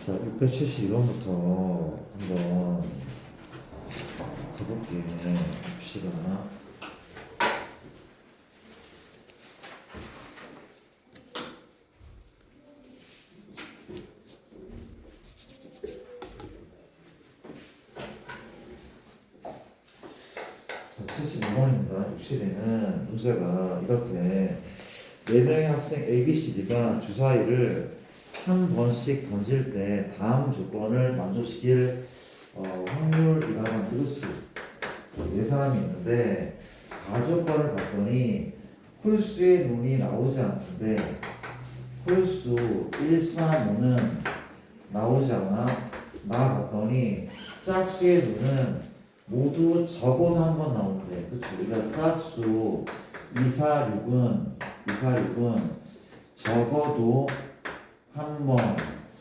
자, 672번부터 한번 가볼게. 봅시다. 자, 72번입니다. 60에는 문제가 이렇게 4명의 학생 A, B, C, D가 주사위를 한 번씩 던질 때 다음 조건을 만족시킬 확률이라고 하는 그것이 네 사람이 있는데 가조건을 봤더니 홀수의 눈이 나오지 않는데 홀수 1, 4, 5는 나오지 않아. 나봤더니 짝수의 눈은 모두 적어도 한 번 나오는데 그렇죠. 우리가 짝수 2, 4, 6은 적어도 한 번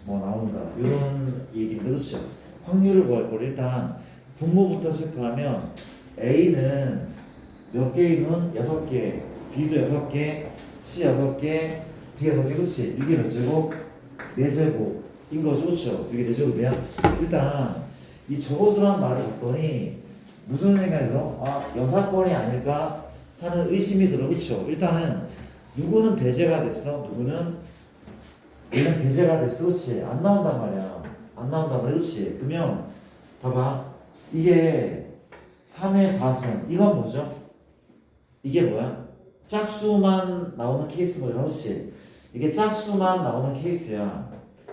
뭐 나온다 이런 얘기인데 그렇죠. 확률을 구할 걸 일단 분모부터 체크하면 A는 몇 개의 눈? 6개, B도 6개, C 6개, D 6개, 그렇지. 이게 몇 제곱? 4제곱인 거죠, 그렇죠. 이게 4제곱이야. 일단 이 적어두란 말을 봤더니 무슨 생각이 들어? 아, 여사건이 아닐까 하는 의심이 들어, 그렇죠. 일단은 누구는 배제가 됐어, 누구는 얘는 배제가 됐어, 그렇지? 안 나온단 말이야. 안 나온단 말이야, 그렇지? 그러면 봐봐, 이게 3의 4승, 이건 뭐죠? 이게 뭐야? 짝수만 나오는 케이스 거잖아, 그렇지? 이게 짝수만 나오는 케이스야.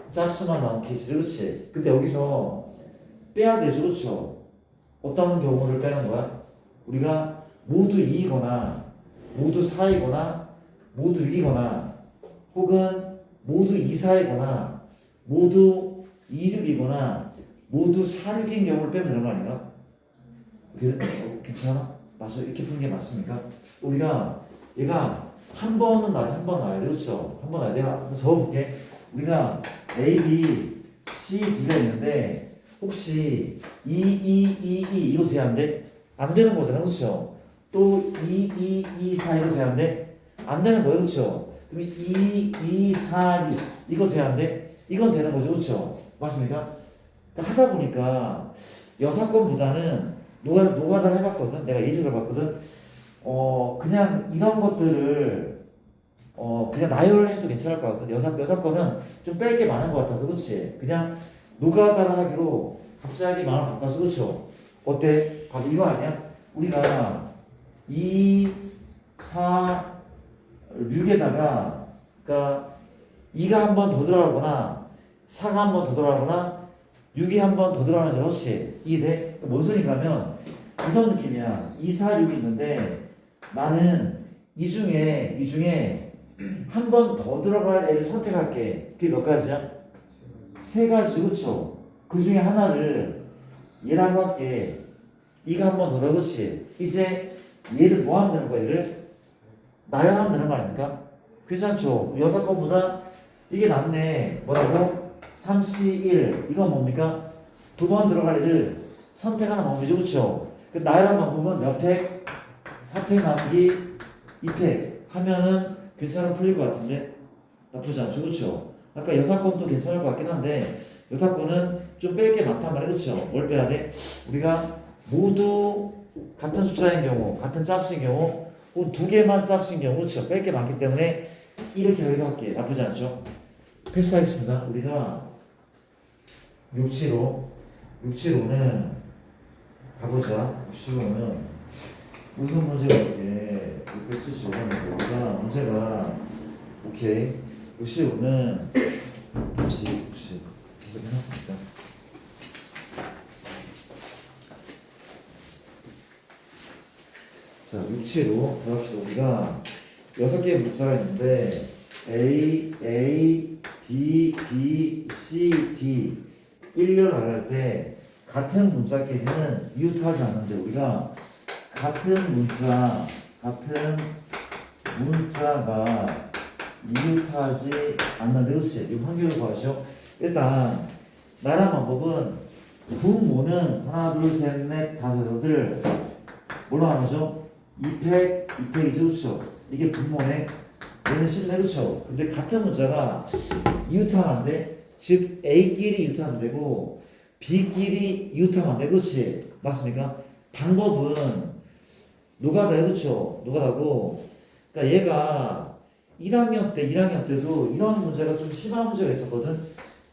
짝수만 나오는 케이스, 그렇지? 근데 여기서 빼야 되죠, 그렇죠? 어떤 경우를 빼는 거야? 우리가 모두 2이거나 모두 4이거나 모두 6이거나 혹은 모두 2, 4이거나 모두 2, 6이거나 모두 4, 6인 경우를 빼면 되는 거 아닌가? 괜찮아? 맞아? 이렇게 푸는 게 맞습니까? 우리가 얘가 한 번은 나와야 돼, 한 번 나와야 돼, 그렇죠? 한 번 나와야 돼. 내가 한번 적어볼게. 우리가 A, B, C, D가 있는데 혹시 2, 2, 2, 2 이거 돼야 안 돼? 안 되는 거잖아, 그렇죠? 또 2, 2, 2, 4 이거 돼야 안 돼? 안 되는 거예요, 그렇죠? 그럼 2, 2, 4, 6 이거 돼야 안 돼? 이건 되는 거죠, 그렇죠? 맞습니까? 그러니까 하다 보니까 여사건보다는 노가다를 해봤거든. 내가 예시를 봤거든. 그냥 이런 것들을 그냥 나열해도 괜찮을 것 같아. 여사건은 좀 뺄 게 많은 것 같아서, 그렇지? 그냥 노가다를 하기로 갑자기 마음을 바꿔서, 그렇죠? 어때? 바로 이거 아니야? 우리가 2, 4, 6에다가 그러니까 2가 한 번 더 들어가거나 4가 한 번 더 들어가거나 6이 한 번 더 들어가는 거 그렇지? 이게 돼? 뭔 소리인가 하면 이런 느낌이야. 2, 4, 6이 있는데 나는 이 중에 한 번 더 들어갈 애를 선택할게. 그게 몇 가지야? 세 가지, 그렇죠? 그 중에 하나를 얘라고 할게. 2가 한 번 더 들어가, 그렇지? 이제 얘를 뭐 하면 되는 거야? 얘를 나열하면 되는 거 아닙니까? 괜찮죠? 여사건보다 이게 낫네. 뭐라고? 3C1 이건 뭡니까? 두 번 들어갈 애를 선택하는 방법이죠, 그렇죠? 그 나열한 방법은 몇 팩? 4팩 남기 2팩 하면은 괜찮아 풀릴 것 같은데 나쁘지 않죠, 그렇죠? 아까 여사건도 괜찮을 것 같긴 한데 여사건은 좀 뺄 게 많단 말이에요, 그렇죠? 뭘 빼야 돼? 우리가 모두 같은 숫자인 경우, 같은 짝수인 경우 혹은 두 개만 짝수인 경우, 그렇죠? 뺄 게 많기 때문에 이렇게 하기도 할게. 나쁘지 않죠? 패스하겠습니다. 우리가 675는 가보자. 675는 무슨 문제가 이렇게 675는 우리가 문제가 오케이. 675는 다시 해봅시다. 자, 675 더합시다. 우리가 6개의 문자가 있는데 A, B, C, D 일렬 나갈 때 같은 문자끼리는 이웃하지 않는데 우리가 같은 문자가 이웃하지 않는데 그렇지? 이 확률을 구하죠. 일단 나란 방법은 분모는 하나, 둘, 셋, 넷, 다섯, 여덟을 뭘로 나누죠? 2팩, 2팩이죠, 그렇죠? 이게 분모네. 얘는 실내, 그렇죠? 근데 같은 문자가 이웃하면 안 돼? 즉 A끼리 이웃하면 되고 B끼리 이웃하면 안 돼. 그렇지? 맞습니까? 방법은 노가다요. 그렇죠? 노가다고. 그러니까 얘가 1학년 때도 이런 문제가 좀 심한 문제가 있었거든.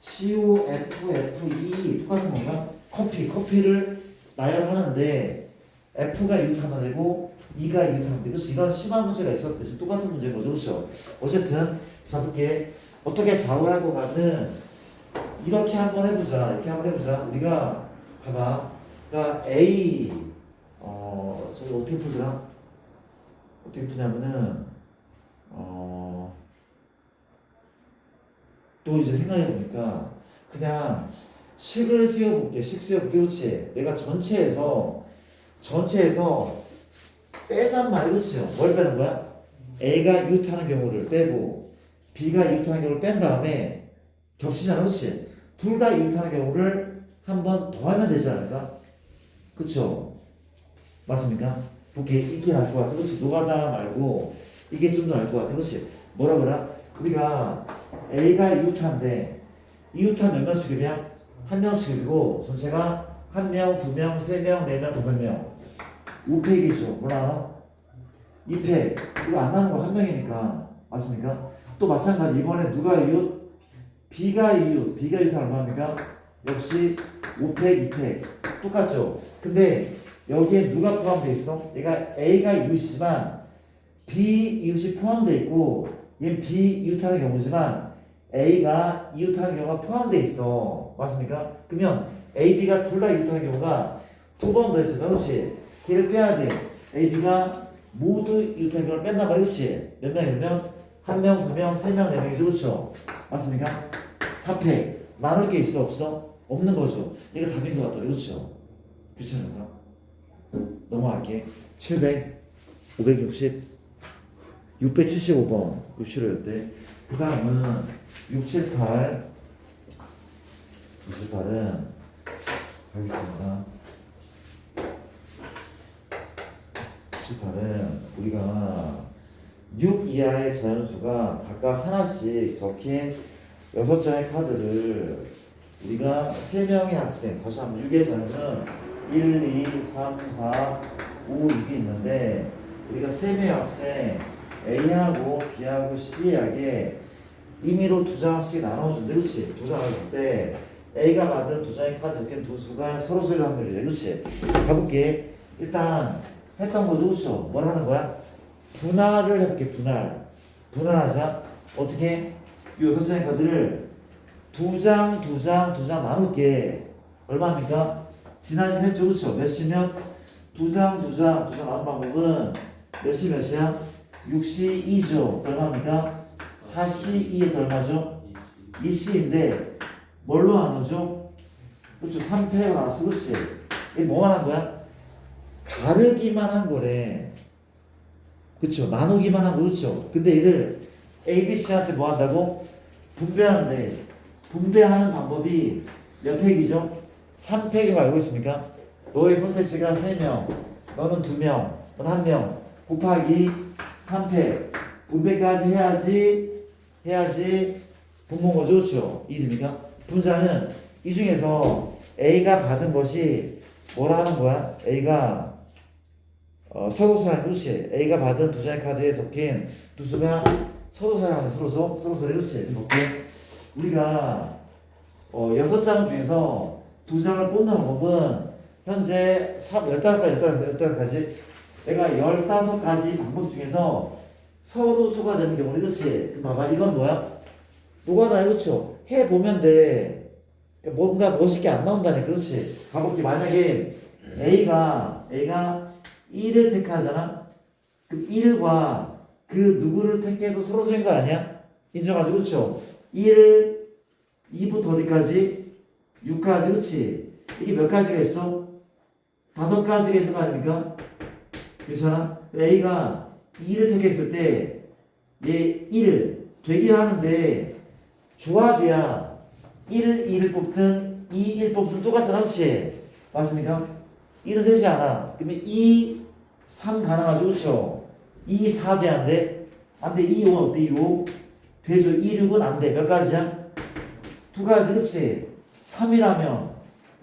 COFFE 똑같은 건가? 커피를 나열하는데 F가 이웃하면 되고 E가 이웃하면 되고 이런 심한 문제가 있었대. 지금 똑같은 문제인 거죠. 그렇죠? 어쨌든 자 볼게. 어떻게 작업할 것 같은 이렇게 한번 해보자. 이렇게 한번 해보자. 우리가 봐봐. 그러니까 A 저기 어떻게 풀더라? 어떻게 푸냐면은 또 이제 생각해보니까 그냥 식을 세워볼게. 식 세워볼게. 그렇지? 내가 전체에서 빼잔 말이 그렇지? 뭘 빼는 거야? A가 이웃하는 경우를 빼고 B가 이웃하는 경우를 뺀 다음에 겹치잖아. 그렇지? 둘 다 이웃하는 경우를 한 번 더 하면 되지 않을까? 그쵸? 맞습니까? 그게 이게 나을 것 같아. 그렇지? 노가다 말고 이게 좀 더 나을 것 같아. 그렇지? 뭐라 그래? 우리가 A가 이웃한데 이웃한 몇 명씩이냐? 한 명씩이고 전체가 한 명, 두 명, 세 명, 네 명, 다섯 명. 5팩이죠. 뭐라? 2팩. 이거 안 나는 거 한 명이니까. 맞습니까? 또 마찬가지. 이번에 누가 이웃? B가 이웃하면 얼마입니까? 역시 5팩, 2팩. 똑같죠? 근데 여기에 누가 포함되어 있어? 얘가 A가 이웃이지만 B 이웃이 포함되어 있고 얘는 B 이웃하는 경우지만 A가 이웃하는 경우가 포함되어 있어. 맞습니까? 그러면 A, B가 둘 다 이웃하는 경우가 두 번 더 있어. 그렇지? 걔를 빼야 돼. A, B가 모두 이웃하는 경우를 뺀단 말이야. 그렇지? 몇 명이면 한 명, 두 명, 세 명, 네 명이죠. 그렇죠? 맞습니까? 4팩. 나눌 게 있어? 없어? 없는 거죠. 이게 답인 것 같다. 그렇죠? 괜찮을까? 넘어갈게. 700, 560, 675번. 요출했대. 그 다음은 678. 678은 가겠습니다. 678은 우리가 6 이하의 자연수가 각각 하나씩 적힌 6장의 카드를 우리가 3명의 학생, 다시 한번 6의 자연수는 1, 2, 3, 4, 5, 6이 있는데 우리가 3명의 학생 A하고 B하고 C하게 임의로 2장씩 나눠준대. 그렇지? 2장을 줄 때 A가 받은 2장의 카드 적힌 두 수가 서로 쏠 확률이래. 그렇지? 가볼게. 일단 했던 거죠. 그렇죠? 뭘 하는 거야? 분할을 해볼게. 분할하자. 어떻게? 이 6장의 카드를 2장 나눌게. 얼마입니까? 지난 시간 했죠. 그렇죠? 몇이면 2장 나눈 방법은 몇이야? 6시 2죠. 얼마입니까? 4시 2에 얼마죠? 2C인데 뭘로 나누죠? 그렇죠. 3패로 나왔어. 그렇지? 이게 뭐만 한 거야? 가르기만 한 거래. 그렇죠. 나누기만 한 거. 그렇죠. 근데 이를 A, B, C한테 뭐 한다고? 분배하는데 분배하는 방법이 몇 팩이죠? 3팩인 거 알고 있습니까? 너의 선택지가 3명, 너는 2명, 너는 1명 곱하기 3팩 분배까지 해야지 분모인 거죠. 그렇죠? 이해됩니까? 분자는 이 중에서 A가 받은 것이 뭐라 하는 거야? A가 서로서란 그렇지? A가 받은 2장의 카드에 적힌 두 수가 서로서란 서로서 그렇지? 볼게. 우리가 6장 중에서 2장을 뽑는 방법은 현재 15가지 내가 15가지 방법 중에서 서로 소가 되는 경우는 그렇지? 그럼 봐봐. 이건 뭐야? 노가다. 그렇죠? 해보면 돼. 그러니까 뭔가 멋있게 안 나온다니까. 그렇지? 가볼게. 만약에 A가 1을 택하잖아? 그럼 1과 그 누구를 택해도 서로 소인 거 아니야? 인정하지? 그렇죠? 1, 2부터 어디까지? 6까지. 그렇지? 이게 몇 가지가 있어? 5가지가 있는 거 아닙니까? 괜찮아? A가 2를 택했을 때 얘 1 되긴 하는데 조합이야. 2를 뽑든 1 뽑든 똑같잖아. 그렇지? 맞습니까? 1은 되지 않아. 그러면 2, 3 가능하죠. 그렇죠? 2, 4 돼. 안 돼? 안 돼. 2, 5 어때? 2, 5 되죠. 2, 6은 안 돼. 몇 가지야? 두 가지, 그치? 3이라면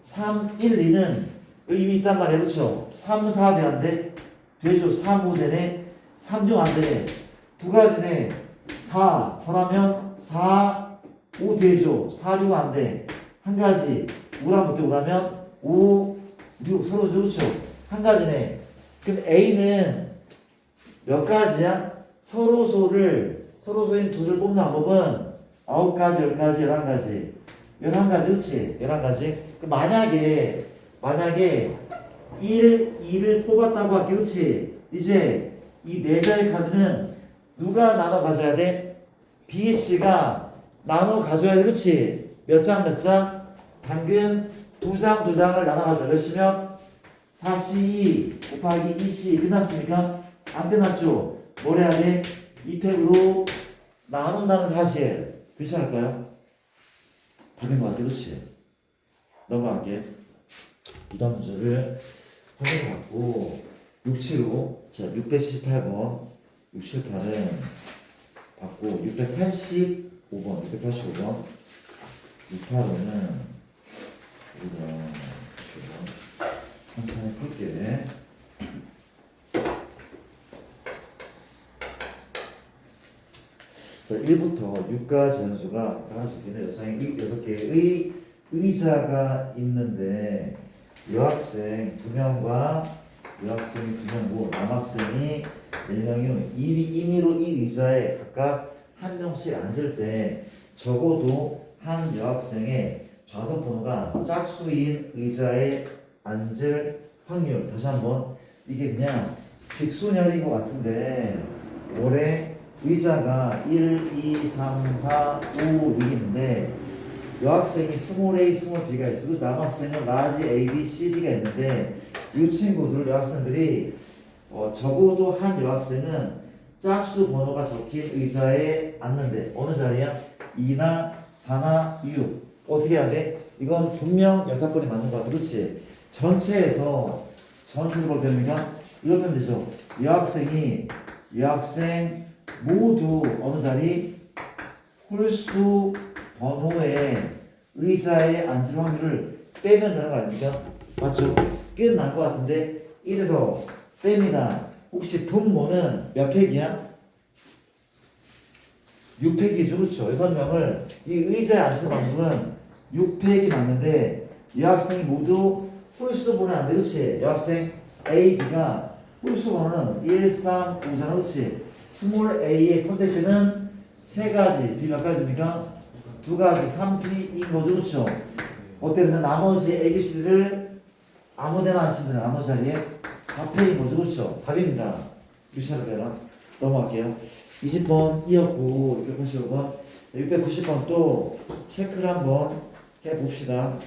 3, 1, 2는 의미 있단 말이야, 그쵸? 3, 4 돼안돼? 되죠? 3, 5 되네? 3, 6 안 되네? 두 가지네. 4, 4라면 4, 5 되죠? 4, 6 안 돼. 한 가지. 5라면 어때? 5라면 5, 6 서로 그렇죠? 한 가지네. 그럼 A는 몇 가지야? 서로소인 두를 뽑는 방법은 9가지, 10가지, 11가지. 11가지, 그치? 11가지. 만약에 1, 2를 뽑았다고 할게, 그치? 이제 이 네 장의 카드는 누가 나눠 가져야 돼? B, C가 나눠 가져야 돼, 그치? 몇 장, 몇 장? 당근 두 장을 나눠 가져. 몇 시면? 4C 곱하기 2C 끝났습니까? 안 끝났죠? 뭘 해야 돼? 이 팩으로 나눈다는 사실. 괜찮을까요? 답인 것 같아, 그치? 넘어갈게. 이 다음 문제를 확인해봤고 67호 자 678번 678은 받고 685번 68호는 우리가 천천히 풀게. 자 1부터 6까지 연수가 가지고 있는 6개의 의자가 있는데 여학생 2명과 여학생이 2명이고 남학생이 4명이 임의로 이 의자에 각각 한 명씩 앉을 때 적어도 한 여학생의 좌석 번호가 짝수인 의자에 앉을 확률. 다시 한번 이게 그냥 직순열인 것 같은데 올해 의자가 1, 2, 3, 4, 5, 6인데 여학생이 스몰 A, 스몰 B가 있어. 그래서 남학생은 라지 A, B, C, D가 있는데 이 친구들 여학생들이 적어도 한 여학생은 짝수 번호가 적힌 의자에 앉는데 어느 자리야? 2나 4나 6. 어떻게 해야 돼? 이건 분명 여사건이 맞는 것 같아. 그렇지? 전체로 볼 겁니까? 이렇게 하면 되죠. 여학생 모두 어느 자리? 홀수 번호의 의자에 앉을 확률을 빼면 되는 거 아닙니까? 맞죠? 끝난 것 같은데 1에서 뺍니다. 혹시 분모는 몇 팩이야? 6팩이죠. 그렇죠? 6명을 이 의자에 앉힐 방법은 6팩이 맞는데 여학생이 모두 홀수 번호 안 돼. 그렇지? 여학생 A, B가 홀수 번호는 1, 3, 5잖아. 그렇지? 스몰 A의 선택지는 3가지. B 몇 가지입니까? 2가지. 3P인 거죠. 그렇죠? 어때? 그러면 나머지 ABC를 아무데나 앉히면 돼요. 나머지 자리에 4팩인 거죠. 그렇죠? 답입니다. 유시하러 빼라. 넘어갈게요. 20번 이었고 685번 690번 또 체크를 한번 해봅시다.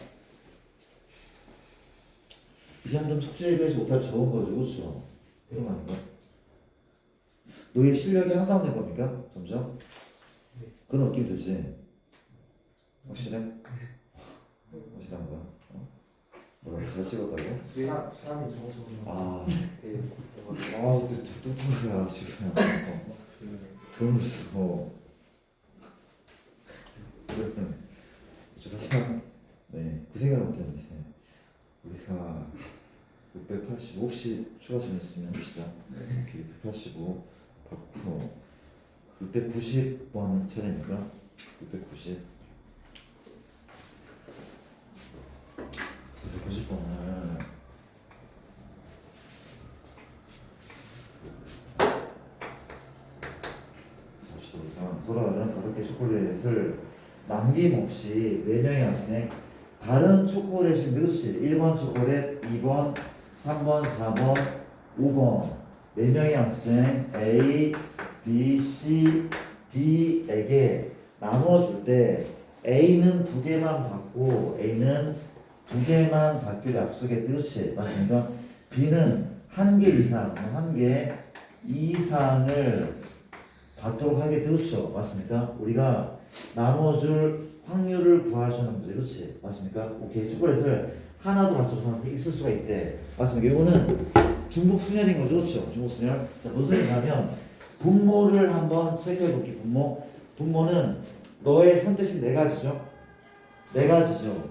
이 정도면 숙제에 비해서 못할 적은 거죠. 그렇죠? 이런 거 아닌가? 너의 실력이 향상된 겁니까? 점점? 그런 느낌 들지? 확실해? 확실한 거야? 뭐라고? 잘 찍었다고? 사람이 적어서 아, 네. 근데 뚱뚱하다 지금. 그러면서 제가 네, 그 생각을 못했는데 우리가 685 혹시 추가 질문 있으면 합시다. 685 받고 690번 차례니까 690 690번을 돌아가는 5개 초콜릿을 남김없이 4명의 학생 다른 초콜릿이 그렇지 1번 초콜릿, 2번, 3번, 4번, 5번 4명의 학생 A, B, C, D에게 나누어줄 때 A는 2개만 받고 A는 2개만 받기로 약속했대. 그렇지? 맞습니까? B는 1개 이상, 1개 이상을 받도록 하게 되었죠. 맞습니까? 우리가 나눠줄 확률을 구하시는 문제. 그렇지? 맞습니까? 오케이. 초콜릿을 하나도 맞춰서 하나씩 있을 수가 있대. 맞습니까? 이거는 중복 순열인 거죠. 그렇죠? 중복 순열. 자, 무슨 소리냐면 분모를 한번 체크해 볼게. 분모는 너의 선택식 4가지죠. 네 가지죠.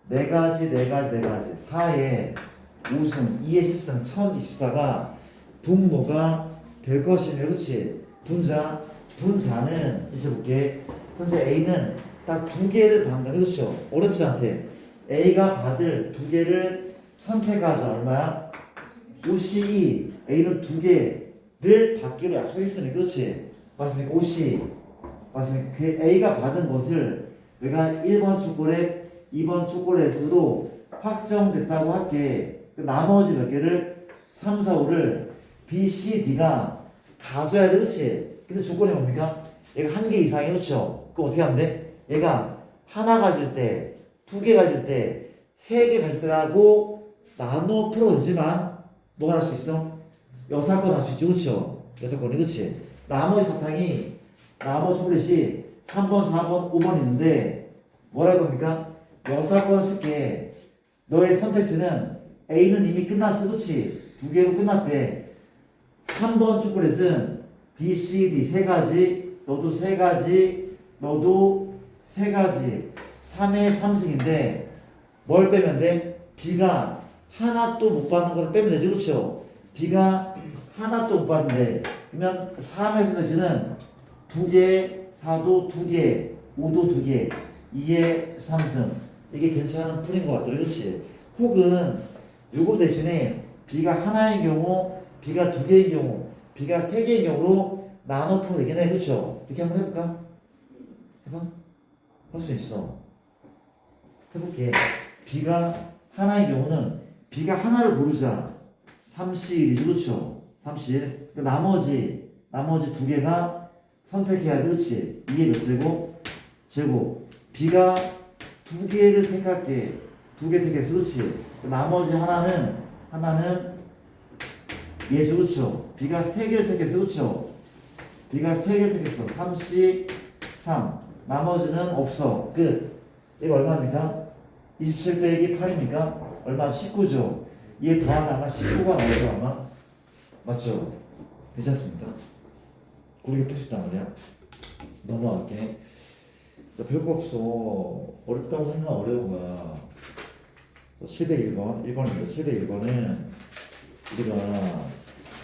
네 가지. 4에 5승, 2에 10승, 1024가 분모가 될 것이며, 그치? 분자는, 이제 볼게. 현재 A는 딱 두 개를 받는다, 그렇죠? 어렵지 않대. A가 받을 두 개를 선택하자. 얼마야? 5C2. A는 두 개를 받기로 약속했으니, 그렇지? 맞습니까? 5C. 맞습니까? 그 A가 받은 것을 내가 1번 초콜릿, 2번 초콜릿으로 확정됐다고 할게. 그 나머지 몇 개를 3, 4, 5를 B, C, D가 가져야 돼, 그렇지? 근데 조건이 뭡니까? 얘가 한 개 이상이, 그렇죠? 그럼 어떻게 하면 돼? 얘가 하나 가질 때, 두 개 가질 때, 세 개 가질 때라고 나눠 풀어지만 뭐가 할 수 있어? 여사건 할 수 있죠, 그렇죠? 여사건이, 그렇지? 나머지 사탕이, 나머지 초콜릿이 3번, 4번, 5번 있는데 뭐라 할 겁니까? 여사건 쓸게. 너의 선택지는 A는 이미 끝났어, 그렇지? 두 개로 끝났대. 3번 초콜릿은 B, C, D 세 가지, 너도 세 가지, 너도 세 가지, 3의 3승인데 뭘 빼면 돼? B가 하나도 못 받는 걸 빼면 되죠, 그렇죠? B가 하나도 못 받는데 그러면 3의 선택지는 두 개, 4도 두 개, 5도 두 개, 2의 3승. 이게 괜찮은 풀인 것 같더라, 그렇지? 혹은 요거 대신에 B가 하나인 경우, B가 두 개인 경우, B가 세 개인 경우로 나눠 풀어도 되긴 해, 그렇죠? 이렇게 한번 해볼까? 해봐. 할 수 있어. 해볼게. B가 하나인 경우는 B가 하나를 고르자. 31이죠, 그렇죠? 31. 그 나머지 두 개가 선택해야 돼, 그렇지? 이게 몇 제곱? 제곱. B가 두 개를 택할게. 두 개 택했어, 그렇지? 그 나머지 하나는 얘죠, 그렇죠? B가 세 개를 택했어, 그렇죠? B가 세 개를 택했어. 33. 나머지는 없어. 끝. 이거 얼마입니까? 27 빼기 8입니까? 얼마? 19죠. 얘 더하면 아마 19가 나오죠, 아마. 맞죠? 괜찮습니까? 그렇게 풀 수 있단 말이야. 넘어갈게. 별거 없어. 어렵다고 생각하면 어려운 거야. 701번, 1번입니다. 701번은 우리가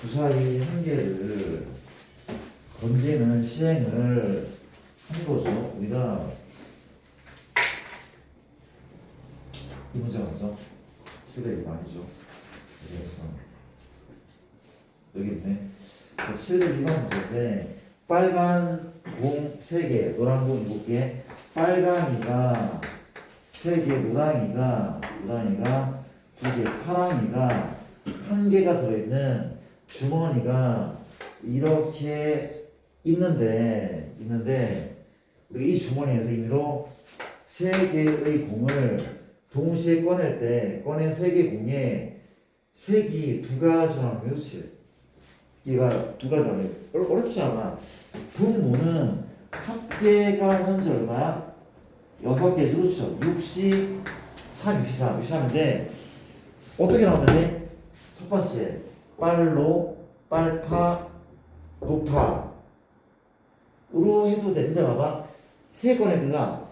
주사위 한 개를 건지는 시행을 한 거죠. 우리가 이 문제가 뭐죠? 701번이죠. 그래서 여기 있네. 702번 문제인데 빨간 공 3개, 노란 공 7개, 빨강이가 3개, 노랑이가 2개, 파랑이가 1개가 들어있는 주머니가 이렇게 있는데 우리 이 주머니에서 임의로 3개의 공을 동시에 꺼낼 때 꺼낸 3개 공에 색이 두 가지라는 거예요, 그렇지? 얘가 두 가지라는 거예요. 어렵지 않아. 분모는 합계가 현재 얼마야? 6개죠, 그렇죠? 63, 63인데 어떻게 나오면 돼? 첫 번째, 빨로, 빨파, 노파로 해도 돼. 근데 봐봐. 세 건의 그가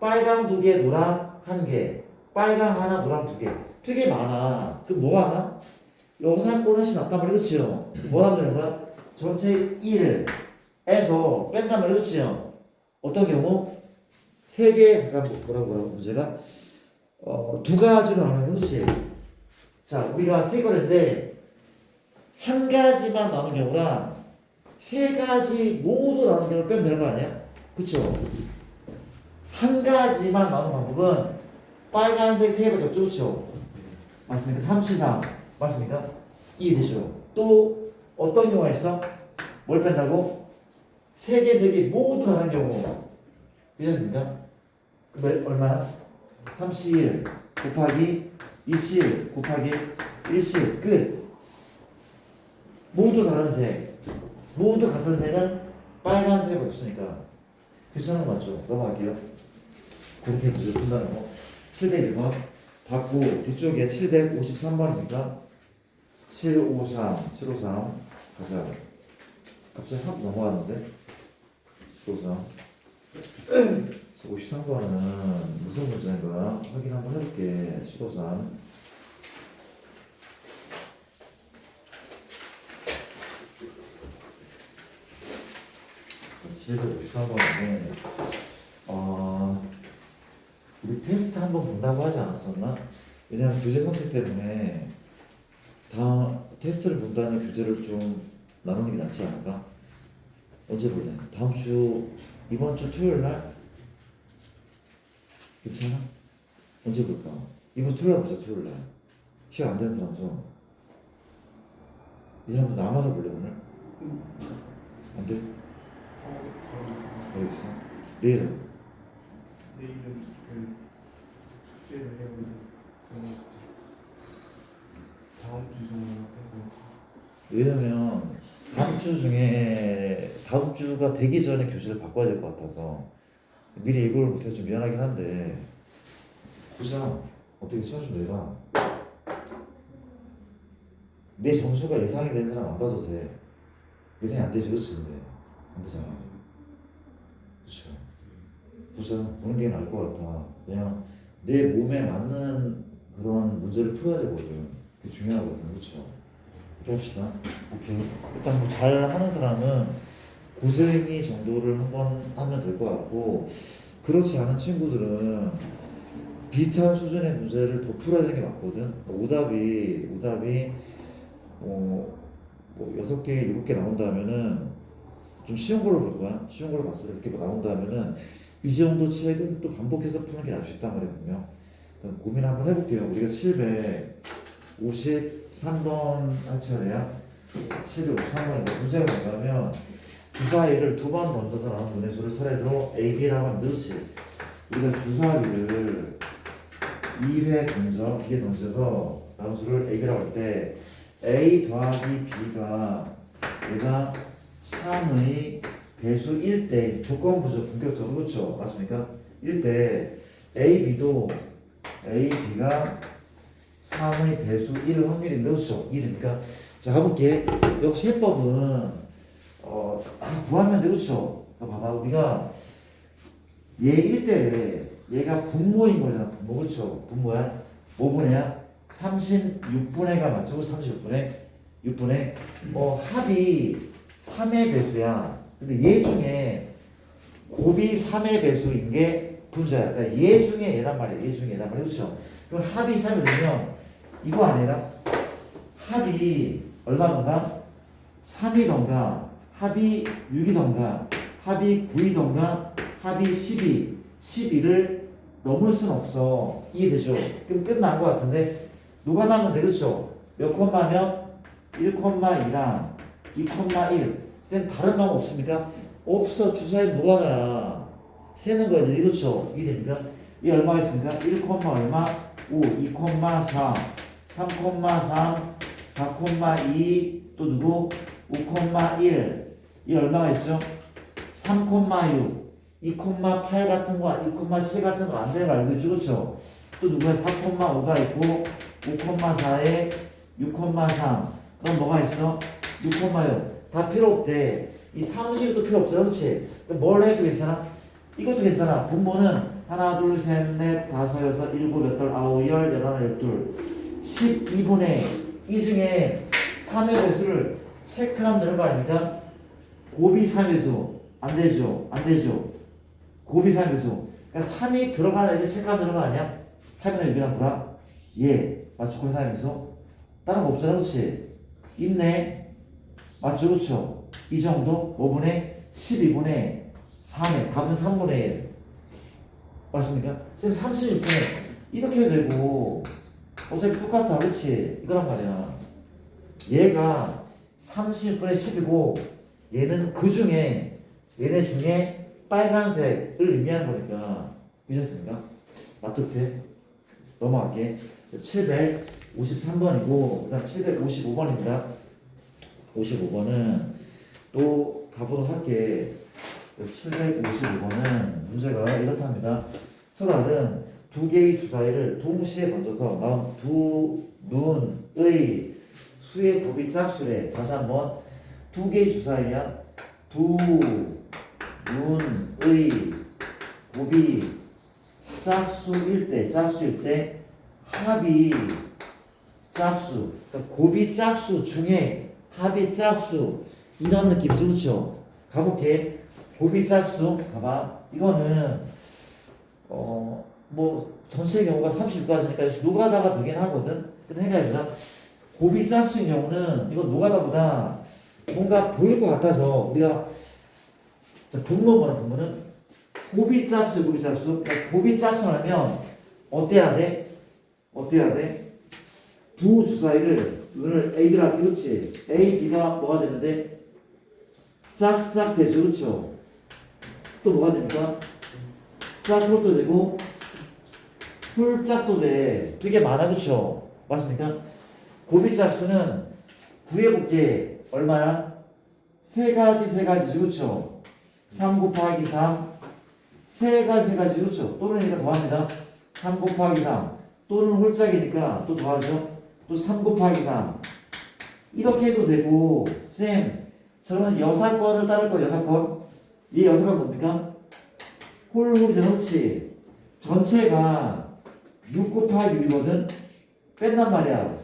빨강 2개, 노랑 1개, 빨강 하나, 노랑 2개. 되게 많아. 그럼 뭐 하나? 여사건 훨씬 낫단 말이야, 그치요? 뭐 하면 되는 거야? 전체 1에서 뺀단 말이야, 그치요? 어떤 경우? 세 개, 잠깐 뭐라고 문제가? 두 가지로 나누는, 그치? 자, 우리가 세 건인데 한 가지만 나눈 경우랑 세 가지 모두 나눈 경우를 빼면 되는 거 아니야? 그쵸? 한 가지만 나눈 방법은 빨간색 세 개밖에 없죠, 그쵸? 맞습니까? 33 맞습니까? 이해되죠? 또 어떤 경우가 있어? 뭘 뺀다고? 세 개 모두 다른 경우 괜찮습니까? 그럼 얼마야? 31 곱하기 20 곱하기 10 끝. 모두 다른 색, 모두 같은 색은 빨간색이 없으니까 괜찮은 거 맞죠? 넘어갈게요. 그렇게 문제 푼다는 거. 701번 받고 뒤쪽에 753번입니까? 753 가자. 갑자기 확 넘어갔는데 753 53번은 무슨 문제인가 확인 한번 해볼게. 15산 753번인데 우리 테스트 한번 본다고 하지 않았었나? 왜냐면 교재 선택 때문에 다음 테스트를 본다는 교재를 좀 나누는 게 낫지 않을까? 언제 볼래? 다음 주 이번 주 토요일 날? 괜찮아? 언제 볼까? 이번 토요일 날 보자. 토요일 날 시간 안 되는 사람 좀. 이 사람도 남아서 볼래 오늘? 안 돼? 알겠어. 내일은? 내일은 그 숙제를 해야 해서 저녁 숙제 다음 주 중에 해서 왜냐면 다음 주가 되기 전에 교실을 바꿔야 될 것 같아서 미리 예고를 못해서 좀 미안하긴 한데 보자. 어떻게 시간 좀 내봐. 내 점수가 예상이 되는 사람 안 봐도 돼. 예상이 안 되지. 그렇지. 근데 안 되잖아. 그렇죠. 보자. 보는 게 나을 것 같아. 그냥 내 몸에 맞는 그런 문제를 풀어야 되거든. 그게 중요하거든. 그렇죠. 이렇게 합시다. 오케이. 일단 뭐 잘하는 사람은 고생이 정도를 한번 하면 될 것 같고, 그렇지 않은 친구들은 비슷한 수준의 문제를 더 풀어야 되는 게 맞거든. 오답이 뭐 6개, 7개 나온다면은 좀 쉬운 걸로 볼 거야. 쉬운 걸로 봤을 때 이렇게 나온다면은 이 정도 책은 또 반복해서 푸는 게 나을 수 있단 말이야. 분명. 일단 고민 한번 해볼게요. 우리가 753번 할 차례야. 753번인데 문제가 뭐냐면 주사위를 두 번 던져서 나온 문의 수를 차례대로 A, B라고 하면 그렇지. 우리가 주사위를 2회 던져서 나온 수를 A, B라고 할 때 A 더하기 B가 얘가 3의 배수일 때 조건부죠. 본격적으로. 그렇죠. 맞습니까? 1대 A, B가 3의 배수 1 확률이 그렇죠. 1이니까. 자, 가볼게. 역시 해법은 구하면 돼. 그렇죠. 봐봐. 우리가 얘 1대를 얘가 분모인 거잖아. 분모. 그렇죠. 분모야. 뭐 분해야? 36분의가 맞죠? 36분의 6분의 합이 3의 배수야. 근데 얘 중에 곱이 3의 배수인 게 분자야. 그러니까 얘 중에 얘란 말이야. 얘 중에 얘란 말이야. 그렇죠? 그럼 합이 3이 되면 이거 아니라 합이 얼마던가? 3이던가 합이 6이던가 합이 9이던가 합이 12를 넘을 순 없어. 이해되죠? 그럼 끝난 것 같은데 누가 나면 돼. 그렇죠? 몇 콤마면 1,2랑 2,1. 쌤 다른 방법 없습니까? 없어. 주사위 무관하야. 세는 거야. 그렇죠? 이해됩니까? 이 얼마가 있습니까? 1, 얼마? 5, 2,4, 3,3, 4,2, 또 누구? 5,1. 이 얼마가 있죠? 3,6, 2,8 같은 거, 2,7 같은 거 안 되는 거 알고 있죠? 그렇죠? 또 누구야? 4,5가 있고 5,4에 6,3. 그럼 뭐가 있어? 6,6. 다 필요 없대. 이 30도 필요 없잖아. 그렇지? 그럼 뭘 해도 괜찮아? 이것도 괜찮아. 분모는 하나, 둘, 셋, 넷, 다섯, 여섯, 일곱, 여덟, 아홉, 열, 열하나, 열둘, 12분의 이 중에 3의 배수를 체크하면 되는 거 아닙니까? 곱이 3배수. 안 되죠? 안 되죠? 곱이 3배수. 그러니까 3이 들어가는 애들 체크하면 되는 거 아니야? 3이나 6이랑 보라. 예. 맞죠? 곱이 3배수. 다른 거 없잖아. 그렇지? 있네. 맞죠? 그렇죠? 이 정도? 5분의 12분의 3에 답은 3분의 1. 맞습니까? 쌤 36분의 이렇게 해도 되고 어차피 똑같아. 그렇지? 이거란 말이야. 얘가 30분의 10이고 얘는 그 중에 얘네 중에 빨간색을 의미하는 거니까. 괜찮습니까? 납득돼? 넘어갈게. 753번이고 그 다음 755번입니다. 55번은 또 가보도록 할게. 755번은 문제가 이렇답니다. 소달은 두 개의 주사위를 동시에 던져서 나온 두 눈의 수의 곱이 짝수래. 다시 한번 두 개의 주사위야. 두 눈의 곱이 짝수일 때 합이 짝수. 그러니까 곱이 짝수 중에 합이 짝수. 이런 느낌이죠. 그렇죠? 가볼게. 곱이 짝수. 봐봐. 이거는 뭐 전체 경우가 36까지니까 노가다가 되긴 하거든. 근데 생각해보자. 곱이 짝수인 경우는 이거 노가다보다 뭔가 보일 것 같아서 우리가 자, 분모는 곱이 짝수. 그러니까 곱이 짝수라면 어때야 돼? 두 주사위를 눈을 A, B라 그렇지. A, B가 뭐가 되는데 짝짝 되죠. 그렇죠? 또 뭐가 됩니까? 짝도 되고 홀짝도 돼. 되게 많아. 그렇죠? 맞습니까? 곱이 짝수는 구해볼게. 얼마야? 세 가지죠. 그렇죠? 3 곱하기 3 세 가지 그렇죠? 또는이니까 더합니다. 3 곱하기 3 또는 홀짝이니까 또 더하죠. 또 3 곱하기 3 이렇게 해도 되고 쌤 저는 여사건을 따를 거예요. 여사건 이 여사건 뭡니까? 홀홀이잖아. 그렇지? 전체가 6 곱하기 6이거든. 뺀단 말이야.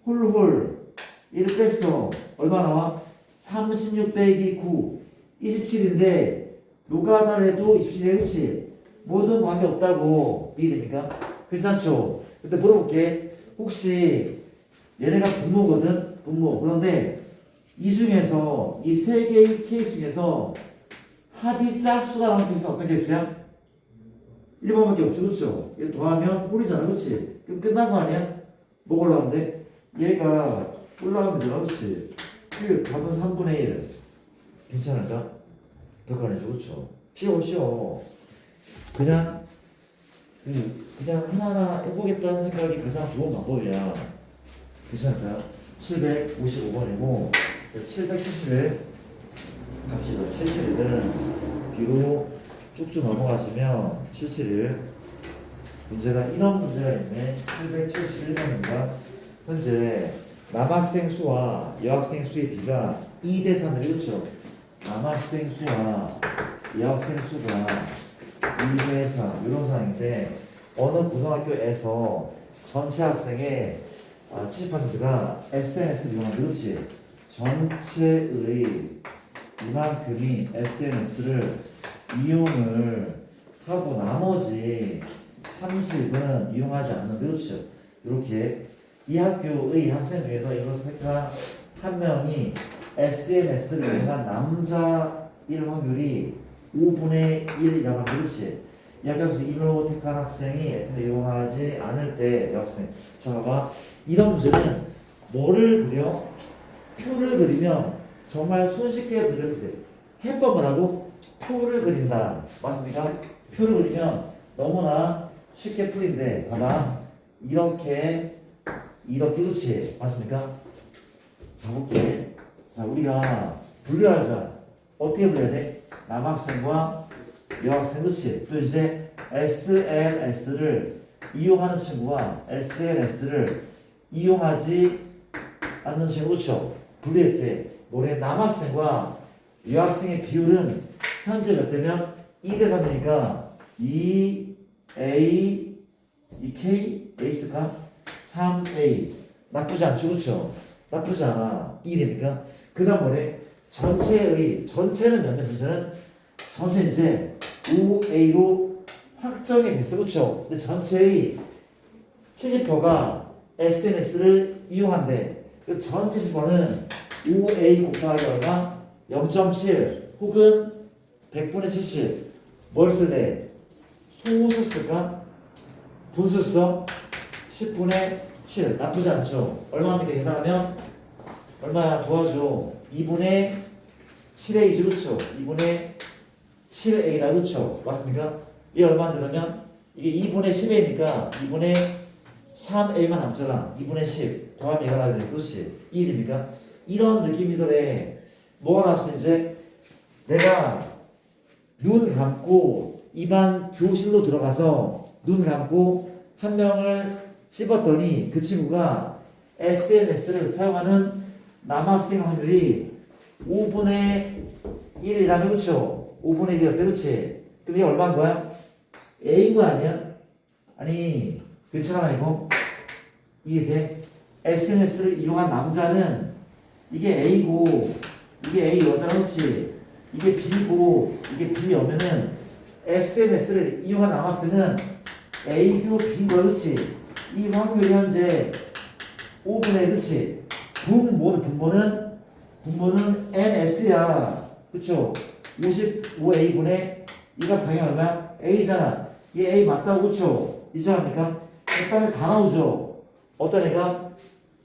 홀홀 1을 뺐어. 얼마 나와? 36 빼기 9 27인데 노가다를 해도 27에 그렇지? 모든 관계 없다고 이해됩니까? 괜찮죠? 근데 물어볼게. 혹시 얘네가 분모거든? 분모. 그런데 이 중에서 이 세 개의 케이스 중에서 합이 짝수가 나온 케이스는 어떤 케이스야? 1번밖에 없죠. 그렇죠? 얘 더하면 홀이잖아. 그렇지? 그럼 끝난 거 아니야? 뭐 올라오는데? 얘가 올라오면 되잖아. 그렇지? 그 답은 3분의 1. 괜찮을까? 벽안에서 그렇죠? 쉬워. 그냥 하나하나 해보겠다는 생각이 가장 좋은 방법이야. 괜찮을까요? 755번이고 771 갑시다. 771은 뒤로 쭉쭉 넘어가시면 771 문제가 이런 문제가 있네. 771번입니다. 현재 남학생 수와 여학생 수의 비가 2대 3을 그렇죠? 남학생 수와 여학생 수가 2대 3 이런 상황인데 어느 고등학교에서 전체 학생의 70%가 SNS를 이용하는 그렇지? 전체의 이만큼이 SNS를 이용을 하고 나머지 30은 이용하지 않는 그렇죠? 이렇게 이 학교의 학생 중에서 이걸 택한 한 명이 SNS를 이용한 남자일 확률이 5분의 1이라고 하면 그렇지. 이 학교에서 이로 택한 학생이 SNS를 이용하지 않을 때 여학생. 자, 봐봐. 이런 문제는 뭐를 그려? 표를 그리면 정말 손쉽게 그려도 돼. 해법을 하고 표를 그린다. 맞습니까? 표를 그리면 너무나 쉽게 풀인데 봐봐. 이렇게 그렇지. 맞습니까? 가볼게. 자, 우리가 분류하자. 어떻게 분류해야 돼? 남학생과 여학생. 그렇지. 또 이제 SNS를 이용하는 친구와 SNS를 이용하지 않는 친구. 그렇죠? 분류할 때 올해 남학생과 여학생의 비율은 현재 몇 대면 2대 3이니까 2A 2K A스까 3A 나쁘지 않죠. 그렇죠? 나쁘지 않아. 2대니까 그 다음 뭐래? 전체는 몇 명? 전체 이제 5A로 확정이 됐어. 그렇죠? 근데 전체의 70%가 SNS를 이용한대. 그 전체 70%는 5A 곱하기 얼마? 0.7 혹은 100분의 70. 뭘 쓸래? 소수 쓸까? 분수 써? 10분의 7. 나쁘지 않죠? 얼마입니까? 계산하면 얼마야? 도와줘. 2분의 7A죠. 그렇죠? 2분의 7A다. 그렇죠? 맞습니까? 이게 얼마 들으면 이게 2분의 10A니까 2분의 3A만 남잖아. 2분의 10 더하면 얘가 나게 돼. 그렇지? 이해됩니까? 이런 느낌이더래. 뭐가 나왔어? 이제 내가 눈 감고 입안 교실로 들어가서 눈 감고 한 명을 찝었더니 그 친구가 SNS를 사용하는 남학생 확률이 5분의 1이라면 그렇죠? 5분의 1이었대. 그렇지? 그럼 이게 얼마인 거야? A인 거 아니야? 아니 그렇잖아 이거. 이게 돼? SNS를 이용한 남자는 이게 A고 이게 A 여자라 그렇지? 이게 B고 이게 B 여면은 SNS를 이용한 남학생은 A고 B인 거야 그렇지? 이 확률이 현재 5분의 그렇지? 분모는 NS야 그쵸? 55A분의 이가 당연히 얼마야? A잖아. 얘 A 맞다고 그쵸? 인정합니까? 일단은 다 나오죠. 어떤 애가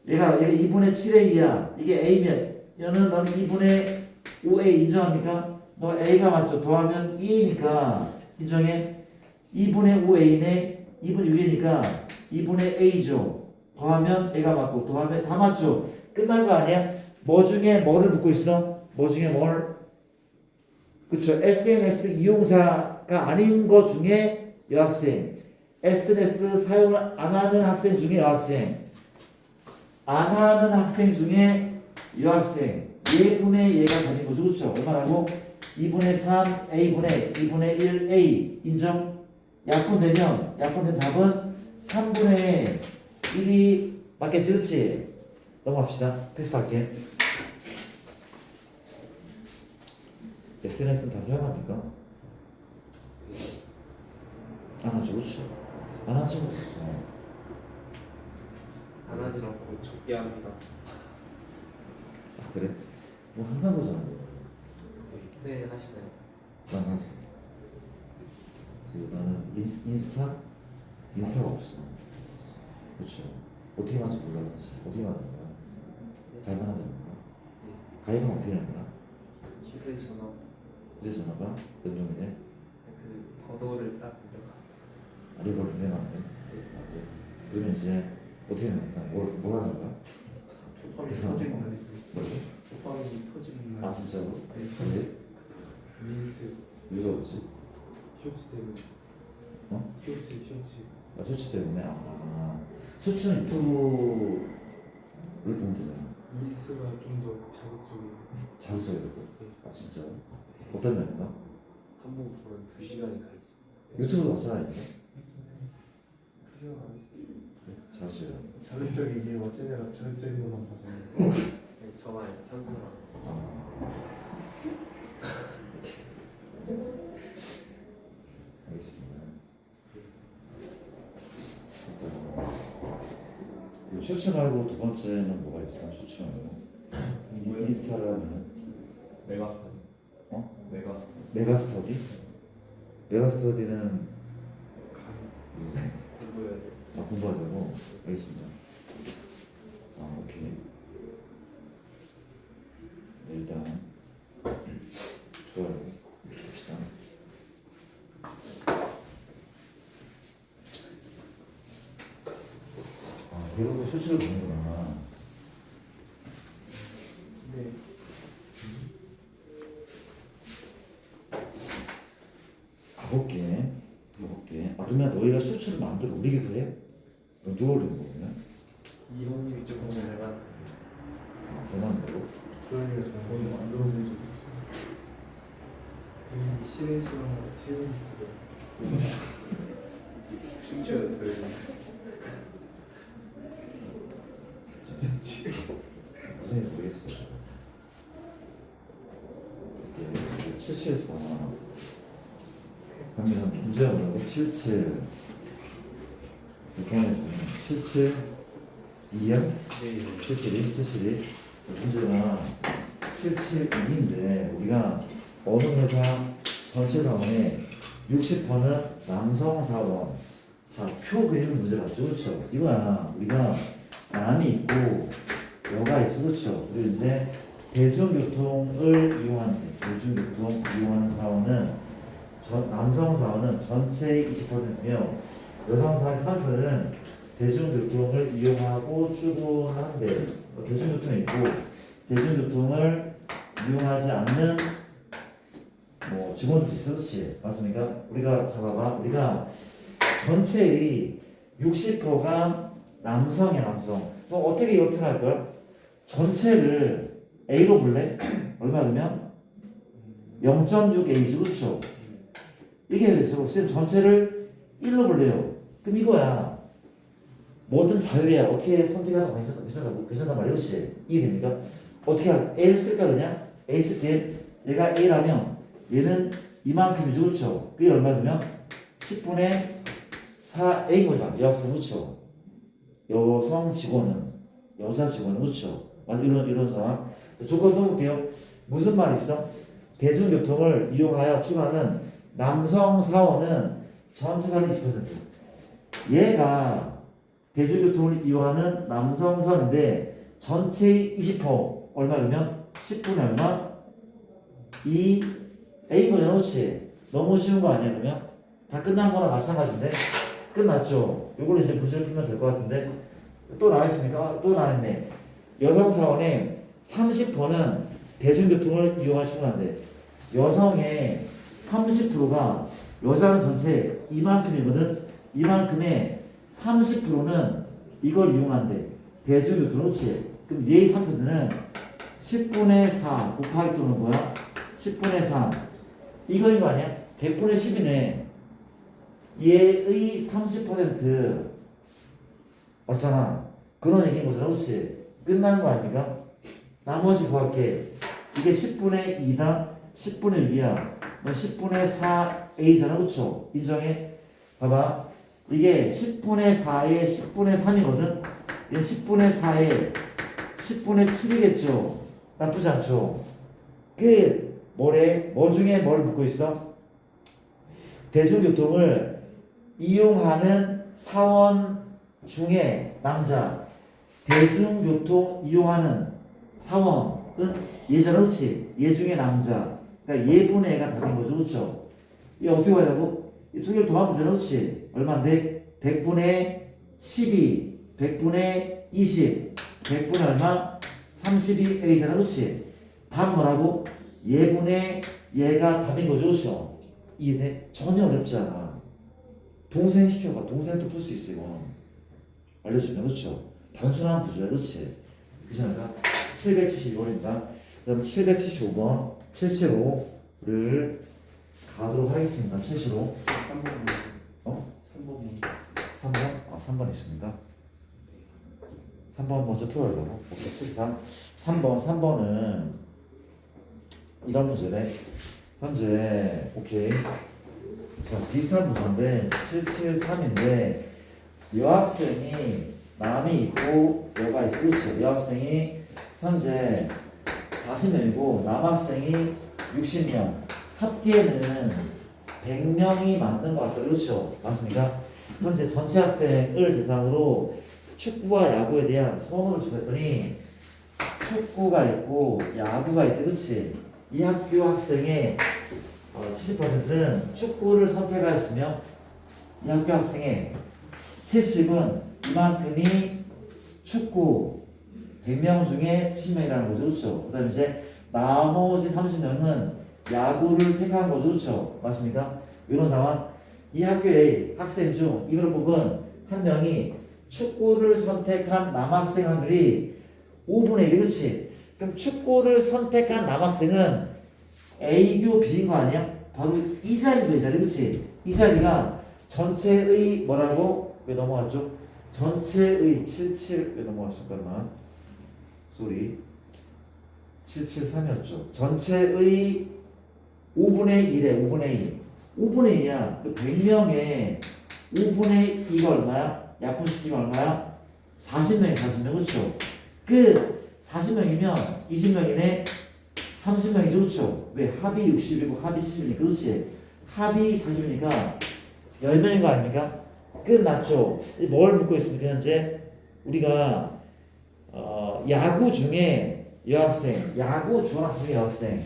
얘가 2분의 7A야. 이게 A면 너는 2분의 5A 인정합니까? 너 A가 맞죠? 더하면 2A니까 인정해? 2분의 5A네 2분의 6이니까 2분의 A죠. 더하면 A가 맞고 더하면 다 맞죠? 끝난 거 아니야? 뭐 중에 뭐를 묻고 있어? 뭐 중에 뭘? 그쵸? SNS 이용자가 아닌 것 중에 여학생 SNS 사용을 안 하는 학생 중에 여학생 안 하는 학생 중에 여학생 얘분의 얘가 가진 거죠 그쵸? 얼마라고? 2분의 3 A분의 2분의 1 A 인정? 약분되면 답은 3분의 1이 맞겠지 그치? 넘어갑시다. 패스할게. SNS는 다 사용합니까? 안 하죠 그쵸? 안 하죠 안 하진 않고 적게 합니다. 아 그래? 뭐 한다 거잖아. 네, 하시나요? 난 하지. 나는 인스타가 없어. 그렇죠. 어떻게 하는지 몰라. 어떻게 하는 거야? 가입하는 거야? 가입하면 어떻게 하는 거야? 휴대전화 휴대전화가 몇 종이네? 그 번호를 딱 입력하. 리버를 내면 돼. 그러면 이제 어떻게 하는 거야? 뭐 하는 거야? 초파이 터지는 날이 뭐지? 초파이 터지는 날. 아 진짜로? 네. 근데 릴스 이유가 뭐지? 쇼츠 때문에. 어? 쇼츠. 아, 쇼츠 때문에? 아 쇼츠는 유튜브를 보면 되잖아. 릴스가 좀 더 자극적이고. 자극적이고. 아 진짜? 어떤 면에서? 한번 보면 2시간이 가 있어. 유튜브도 마찬가지인데? 풀려 안 있어. 자극적이고. 자극적이게 어째 내가 자극적인 것만 봐서. 네, 저만 현수랑. 알겠습니다. 쇼츠 말고 두 번째는 뭐가 있어? 쇼츠 말고 인스타를 하면 메가스터디. 어? 메가스터디. 메가스터디? 메가스터디는 공부해야 돼. 공부하자고? 알겠습니다. 오케이. 일단 좋아요. 봅시다. 이러고 쇼츠를 보는구나. 네. 가볼게. 그러면 너희가 쇼츠를 만들어 올리기도 해? 너 누가 올리는 거구나? 이형님이 좀 보면 잘 만든. 대단하고. 그러니까 저는 만들어 본 적이 없어요. 되게 신의 시간마다 챌린지 춤춰야 돼. 무슨 모르겠어. 이게 774. 그러면 문제가 뭐라고? 77. 이렇게 77. 2야? 네. 72. 문제가 772인데 우리가 어느 회사 전체 사원의 60%는 남성 사원. 자, 표 그리는 문제 맞죠? 그렇죠? 이거야. 우리가 남이 있고 여가 있어. 그렇죠? 그리고 이제 대중교통을 이용하는 사원은 남성 사원은 전체의 20%며 여성 사원 3%는 대중교통을 이용하고 출근하는데 대중교통이 있고 대중교통을 이용하지 않는 뭐 직원들도 있어. 그렇지? 맞습니까? 우리가 잡아봐. 우리가 전체의 60%가 남성이야. 남성. 그럼 어떻게 이걸 표현할 거야? 전체를 A로 볼래? 얼마 그러면? 0.6A죠. 그렇죠? 이게 그래서 쌤 전체를 1로 볼래요. 그럼 이거야. 뭐든 자율이야. 어떻게 선택하고 괜찮단 말이야. 그렇지? 이해됩니까? 어떻게 할까? A를 쓸까 그냥? A 쓸게. 얘가 A라면 얘는 이만큼이죠. 그렇죠? 그게 얼마 되면 10분의 4 A인 거잖아. 여학생 그렇죠? 여성 직원은 여자 직원은 그렇죠? 맞아 이런 상황. 조건 넣어볼게요. 무슨 말이 있어? 대중교통을 이용하여 출근하는 남성 사원은 전체 사람의 20%. 얘가 대중교통을 이용하는 남성 사원인데 전체의 20% 얼마냐면 10분의 얼마? 2 A인 거잖아. 그렇지? 너무 쉬운 거 아니야 그러면? 다 끝난 거나 마찬가지인데 끝났죠. 요걸 이제 문제를 풀면 될 것 같은데 또 나와 있습니까? 또 나왔네. 여성 사원의 30%는 대중교통을 이용할 출근한대. 여성의 30%가 여자는 전체 이만큼이거든. 이만큼의 30%는 이걸 이용한대. 대중교통 그렇지? 그럼 얘의 3%는 10분의 4 곱하기 또는 뭐야? 10분의 3 이거인 거 아니야? 100분의 10이네. 얘의 30% 맞잖아. 그런 얘기인 거잖아. 그렇지? 끝난 거 아닙니까? 나머지 구할게. 이게 10분의 2다. 10분의 6이야. 너 10분의 4a잖아. 그렇죠? 인정해? 봐봐. 이게 10분의 4에 10분의 3이거든. 이게 10분의 4에 10분의 7이겠죠. 나쁘지 않죠? 그 뭐래? 뭐 중에 뭘 묻고 있어? 대중교통을 이용하는 사원 중에 남자 대중교통 이용하는 사원은 얘잖아. 그렇지? 얘 중에 남자 그러니까 얘분의 애가 답인 거죠. 그렇죠? 이 어떻게 하자고? 이 두 개를 더하면 되잖아. 그렇지? 얼마인데? 100분의 12 100분의 20 100분의 얼마? 32a잖아. 그렇지? 답 뭐라고? 얘분의 얘가 답인 거죠. 그렇죠? 이해돼? 전혀 어렵지 않아. 동생 시켜봐. 동생도 풀 수 있어. 이건 알려주면. 그렇죠? 단순한 구조야. 그렇지? 그렇지 않을까? 772번입니다. 그럼 775번 775를 가도록 하겠습니다. 75 3번. 어? 3번. 3번? 아 3번 있습니다. 3번 먼저 풀어보려고. 오케이 73 3번은 이런 문제네. 현재 오케이 자 비슷한 문제인데 773인데 여학생이 남이 있고 여가 있고 그렇죠. 여학생이 현재 40명이고 남학생이 60명 합계는 100명이 맞는 것 같아요. 그렇죠? 맞습니까? 현재 전체 학생을 대상으로 축구와 야구에 대한 선호를 주셨더니 축구가 있고 야구가 있대. 그렇지? 이 학교 학생의 70%는 축구를 선택하였으며 이 학교 학생의 70은 이만큼이 축구 100명 중에 70명이라는 거죠. 그렇죠? 그 다음에 이제 나머지 30명은 야구를 택한 거죠. 그렇죠? 맞습니까? 이런 상황. 이 학교의 학생 중 이번에 뽑은 한 명이 축구를 선택한 남학생 확률이 5분의 1. 그렇지? 그럼 축구를 선택한 남학생은 A교 B인 거 아니야? 바로 이 자리도 이 자리. 그렇지? 이 자리가 전체의 뭐라고? 왜 넘어갔죠? 전체의 77 왜 넘어갔을까만 소리 773이었죠. 전체의 5분의 1에 5분의 2 5분의 2야. 100명에 5분의 2가 얼마야? 약분시키면 얼마야? 40명이 40명. 그렇죠? 그 40명이면 20명이네 30명이죠. 그렇죠? 왜? 합이 60이고 합이 70이니까. 그렇지? 합이 40이니까 10명인 거 아닙니까? 끝났죠? 뭘 묻고 있습니까? 현재 우리가 야구 중에 여학생 야구 좋아하는 중에 여학생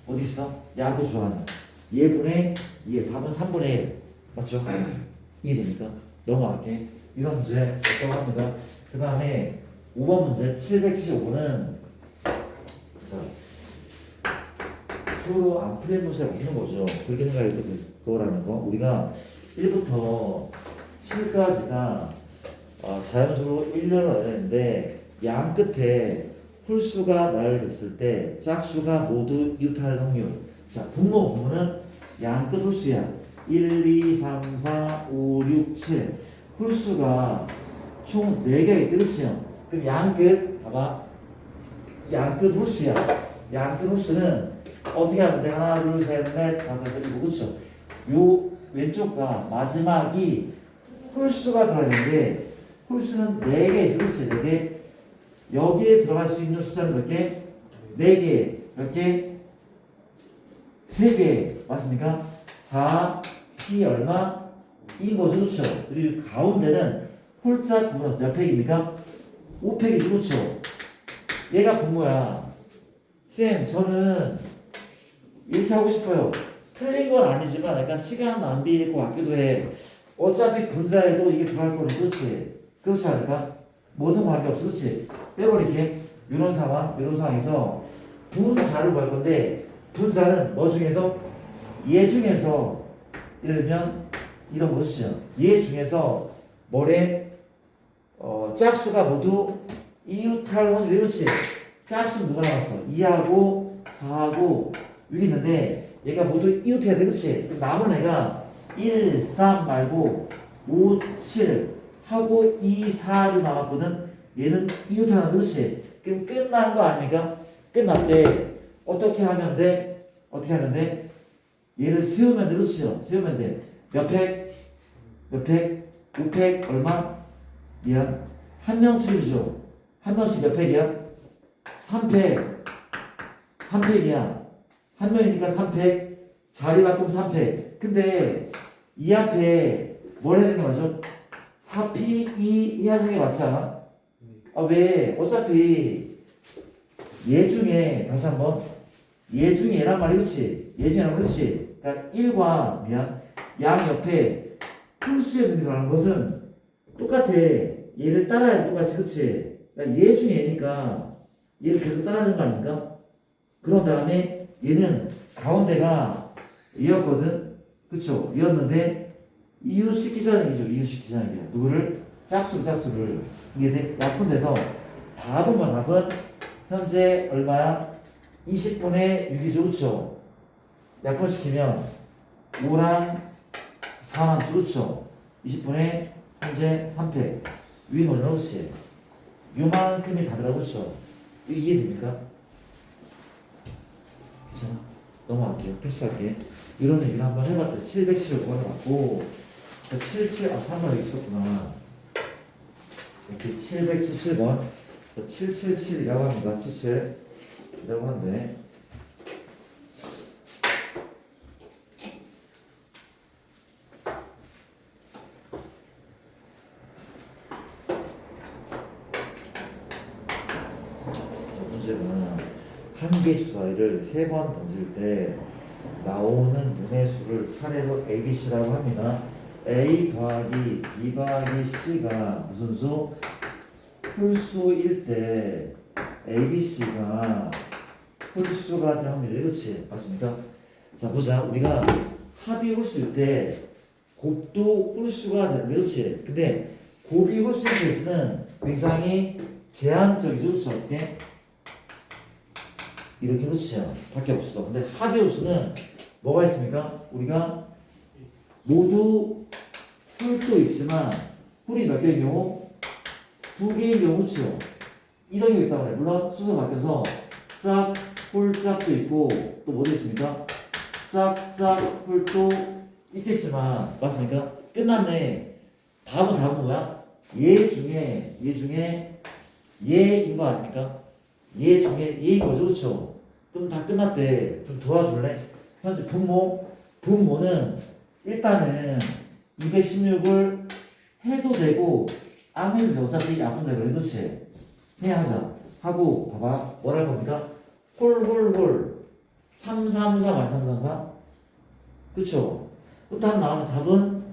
어디 있어? 야구 좋아하는 얘분의 얘 답은 3분의 1 맞죠? 이해됩니까? 넘어갈게. 이런 문제 어떤 합니다. 그 다음에 5번 문제 775번은 자 서로 안 풀린 문제가 없는 거죠. 그렇게 생각해도 그거라는 거. 우리가 1부터 7까지가 자연수로 1년을 얻어야 되는데 양 끝에 홀수가 나열됐을 때 짝수가 모두 이웃할 확률. 자 분모 분모는 양 끝 홀수야. 1, 2, 3, 4, 5, 6, 7. 홀수가 총 4개가 있대, 그치요? 그럼 양끝, 봐봐. 양끝 홀수야. 양끝 홀수는 어떻게 하면 돼? 하나, 둘, 셋, 넷, 다섯, 여섯, 일곱, 그쵸? 요 왼쪽과 마지막이 홀수가 들어있는데, 홀수는 4개 있어, 그치? 4개. 여기에 들어갈 수 있는 숫자는 몇 개? 4개. 몇 개? 3개. 맞습니까? 4, P 얼마? 인 거죠, 그쵸? 그리고 가운데는 홀짝 분모 몇 팩입니까? 5팩이죠, 그쵸? 얘가 분모야. 쌤, 저는 이렇게 하고 싶어요. 틀린 건 아니지만 약간 시간 낭비 같기도 해. 어차피 분자에도 이게 들어갈 거는 그렇지. 그렇지 않을까? 모든 관계없어, 그렇지? 빼버릴게. 이런 상황에서 분자를 구할 건데 분자는 뭐 중에서? 얘 중에서 예를 들면 이런 것이죠. 얘 중에서 뭐래? 짝수가 모두 이웃할 왜 그렇지? 짝수 누가 나왔어? 2하고 4하고 여기 있는데 얘가 모두 이웃해야 돼, 그렇지? 그럼 남은 애가 1, 3 말고 5, 7 하고 2, 4로 남았거든. 얘는 이웃하는, 그렇지? 그럼 끝난 거 아닙니까? 끝났대. 어떻게 하면 돼? 어떻게 하면 돼? 얘를 세우면 돼, 그렇지요? 세우면 돼. 몇 팩? 몇 팩? 5팩 얼마? 미안. 한 명씩이죠. 한 명씩 몇 팩이야? 3팩. 3팩이야. 한 명이니까 3팩. 자리 바꾸면 3팩. 근데 이 앞에 뭘 해야 되는 게 맞죠? 4P 2 해야 되는 게 맞지 않아? 아, 왜? 어차피 얘 중에 다시 한번 얘 중에 얘란 말이 그렇지? 얘 중에 그렇지? 그러니까 1과 미안 양 옆에 홀수에 들어가는 것은 똑같아. 얘를 따라야 돼, 똑같이, 그렇지? 그러니까 얘 중에 얘니까 얘를 계속 따라하는 거 아닙니까? 그런 다음에 얘는 가운데가 얘였거든, 그쵸? 얘였는데 이웃시키자는 얘기죠. 이웃시키자는 얘기야. 누구를? 짝수를 이게 돼? 약분돼서 답은 현재 얼마야? 20분의 6이죠, 그쵸? 약분시키면 5랑 4랑 그렇죠? 20분의 현재 3팩 위에 놓으놓지 요만큼이 답이라고, 그렇죠? 이해됩니까? 괜찮아? 넘어갈게요. 패스할게. 이런 얘기를 한번 해봤대. 715번을 받고 77, 3번 여기 있었구나. 이렇게 777번 777이라고 합니다. 77이라고 하는데 문제는 한 개 주사위를 3번 던질 때 나오는 눈의 수를 차례로 ABC라고 합니다. A 더하기 B 더하기 C가 무슨 수? 홀수일 때 ABC가 홀수가 되는 확률이, 그렇지? 맞습니까? 자, 보자. 우리가 합이 홀수일 때 곱도 홀수가 되는, 그렇지? 근데 곱이 홀수인 케이스는 굉장히 제한적이죠, 그렇죠? 어떻게? 이렇게, 그렇죠? 밖에 없어. 근데 합의 홀수는 뭐가 있습니까? 우리가 모두 홀도 있지만 홀이 몇 개의 경우? 2개의 경우, 그렇죠? 이런 경우 있다고 해. 물론 순서 바뀌어서 짝, 홀짝도 있고 또 뭐도 있습니까? 짝, 홀도 있겠지만 맞습니까? 끝났네. 답은 뭐야? 얘 중에 얘인 거 아닙니까? 얘 중에 얘인 거죠, 그렇죠? 그럼 다 끝났대. 좀 도와줄래? 현재 분모는 일단은 216을 해도 되고 안 해도 돼. 어차피 약분되고, 그렇지? 해야 하자 하고 봐봐. 뭘 할 겁니까? 홀 333 아니 333? 그쵸? 그 답 나오는 답은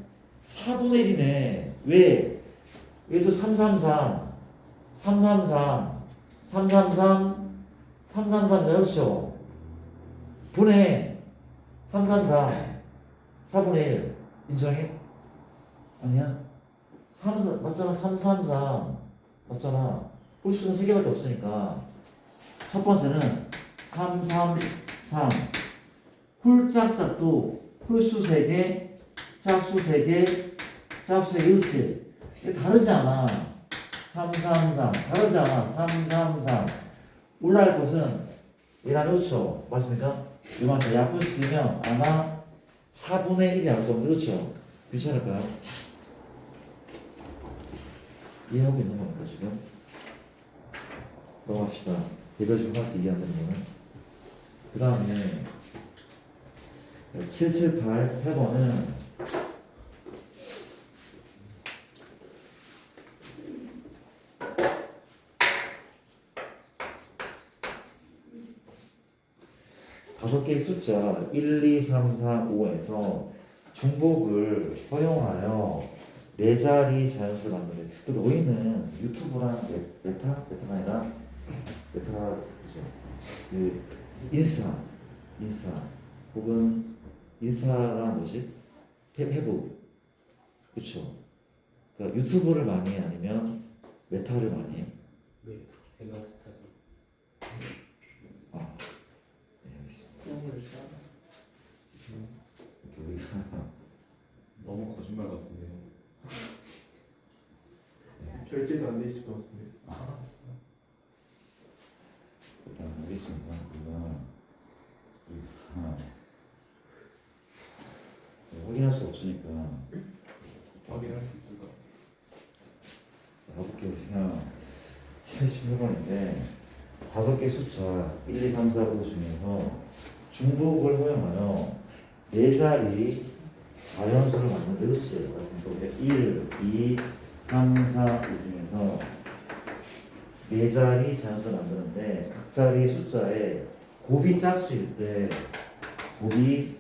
4분의 1이네. 왜? 얘도 333 그렇죠? 분의 333 4분의 1 인정해? 아니야? 맞잖아. 333 맞잖아. 홀수는 3개밖에 없으니까 첫 번째는 333 홀짝짝도 홀수 3개 짝수 3개 짝수의 그렇지. 이게 다르지 않아. 3, 3, 3. 다르지 않아. 3, 3, 3. 올라갈 곳은 얘랑 6초. 맞습니까? 이만큼 약분시키면 아마 4분의 1이 나올 겁니다. 그렇죠? 괜찮을까요? 이해하고 있는 겁니까, 지금? 넘어갑시다. 개별 중학교 이해한다는 거는. 그 다음에 778, 8번은 다섯 개의 숫자 1, 2, 3, 4, 5에서 중복을 허용하여 네 자리 자연수를 만드는. 그 너희는 유튜브랑 메타가 아니라 메타 그죠? 그 인스타 혹은 인스타랑 뭐지? 페북 그쵸? 그러니까 유튜브를 많이 해 아니면 메타를 많이 해? 네. 메가스타디. 아, 네, 알겠습니다. 똥을 싸. 이렇게 우리가 너무 거짓말 같은데요. 결제도 안 돼 있을 것 같은데. 일단 알겠습니다. 확인할 수 없으니까 확인할 수 있을까? 가볼게요. 그냥 76번인데 다섯 개 숫자 1, 2, 3, 4, 5 중에서 중복을 허용하여 네 자리 자연수를 만드는 그렇지. 맞습니다. 1, 2, 3, 4, 5 중에서 네 자리 자연수를 만드는데 각 자리 숫자에 곱이 짝수일 때 곱이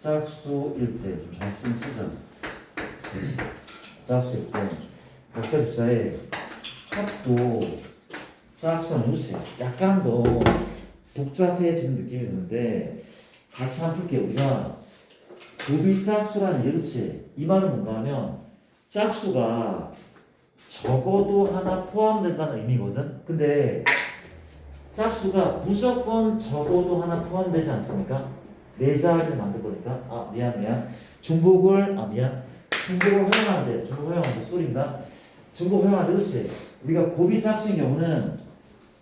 짝수일 때 좀 잘 쓰면 쓰자. 짝수일 때 각자 숫자에 합도 짝수는 누구지? 약간 더 복잡해지는 느낌이 드는데 같이 한번 풀게요. 우리가 곱이 짝수라는 게 그렇지? 이 말은 뭔가 하면 짝수가 적어도 하나 포함된다는 의미거든. 근데 짝수가 무조건 적어도 하나 포함되지 않습니까? 네 자리를 만들 거니까. 아 미안. 중복을 허용하는데 중복 허용하는데 소리입니다. 중복 허용하는데 그렇지? 우리가 곱이 짝수인 경우는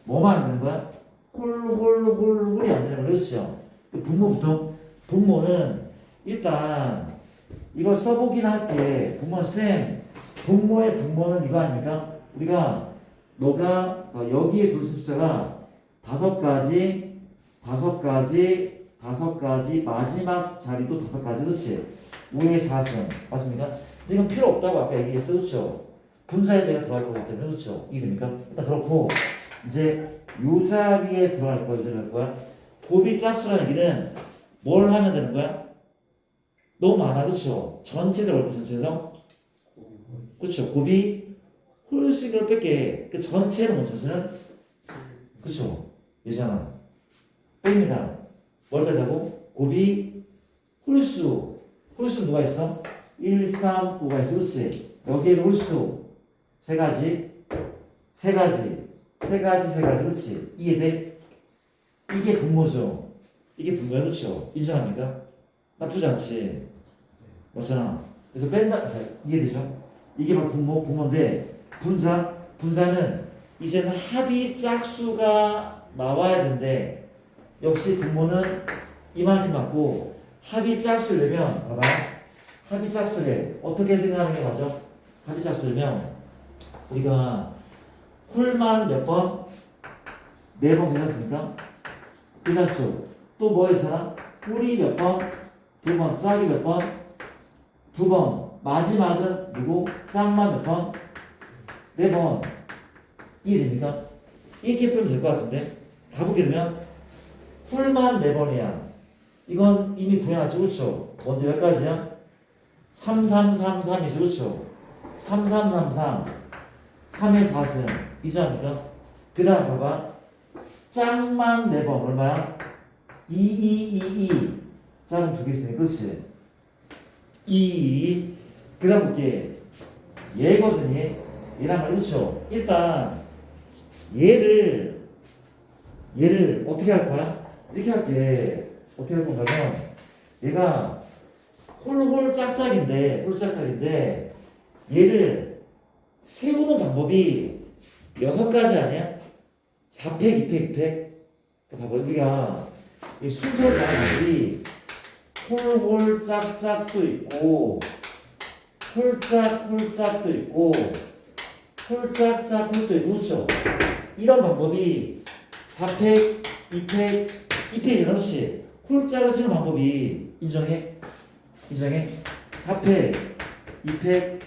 뭐만 안 되는 거야? 홀이 안 되는 거야. 그렇죠? 분모는 일단 이걸 써보긴 할게. 분모는 이거 아닙니까? 우리가 너가 여기에 둘 숫자가 다섯 가지 마지막 자리도 다섯 가지 그렇지? 5의 4승 맞습니까? 근데 이건 필요 없다고 아까 얘기했어 그렇죠? 분자에 내가 들어갈 거기 때문에 그렇죠? 이해됩니까? 일단 그렇고 이제 요 자리에 들어갈 거야. 곱이 짝수라는 얘기는 뭘 하면 되는 거야? 너무 많아 그렇죠? 전체적으로 그렇죠? 곱이 홀수를 뺄게 그 전체는 전체는 그렇죠? 예잖아 뺍니다. 뭘 빼다고? 곱이 홀수 누가 있어? 1, 3, 5가 있어 그렇지? 여기에는 홀수 세 가지 그렇지? 이해돼? 이게 분모죠. 이게 분모야 그렇죠? 인정합니까? 나쁘지 않지? 맞잖아. 그래서 뺀다. 자, 이해되죠? 이게 바로 분모인데 분자는 이제는 합이 짝수가 나와야 되는데 역시 분모는 이만큼 맞고 합이 짝수려면 봐봐. 합이 짝수래. 어떻게 생각하는 게 맞아? 합이 짝수려면 우리가 홀만 몇 번? 4번 괜찮습니까? 괜찮죠? 또 뭐 있잖아? 홀이 몇 번? 2번. 짝이 몇 번? 2번. 마지막은 누구? 짝만 몇 번? 4번. 이해됩니까? 이렇게 풀면 될 것 같은데 가보게 되면 홀만 4번이야. 이건 이미 구해놨죠. 그렇죠? 먼저 여기까지야. 3333이죠. 그렇죠? 3333 3의 4승 이해합니까? 그 다음 봐봐. 짝만 4번 얼마야? 2222 짝은 2개 있으니까 그렇지? 22 그 다음 볼게. 얘거든요. 얘란 말이 그렇죠? 일단 얘를 어떻게 할 거야? 이렇게 할게. 어떻게 할 건가면 얘가 홀짝짝인데 얘를 세우는 방법이 6가지 아니야? 4팩, 2팩, 2팩. 봐봐, 우리가 이 순서 자들이 홀홀 짝짝도 있고 홀짝 홀짝도 있고 홀짝짝 홀도 있고 그렇죠? 이런 방법이 4팩, 2팩, 2팩 이렇지. 홀짝을 세우는 방법이 인정해? 인정해? 4팩, 2팩,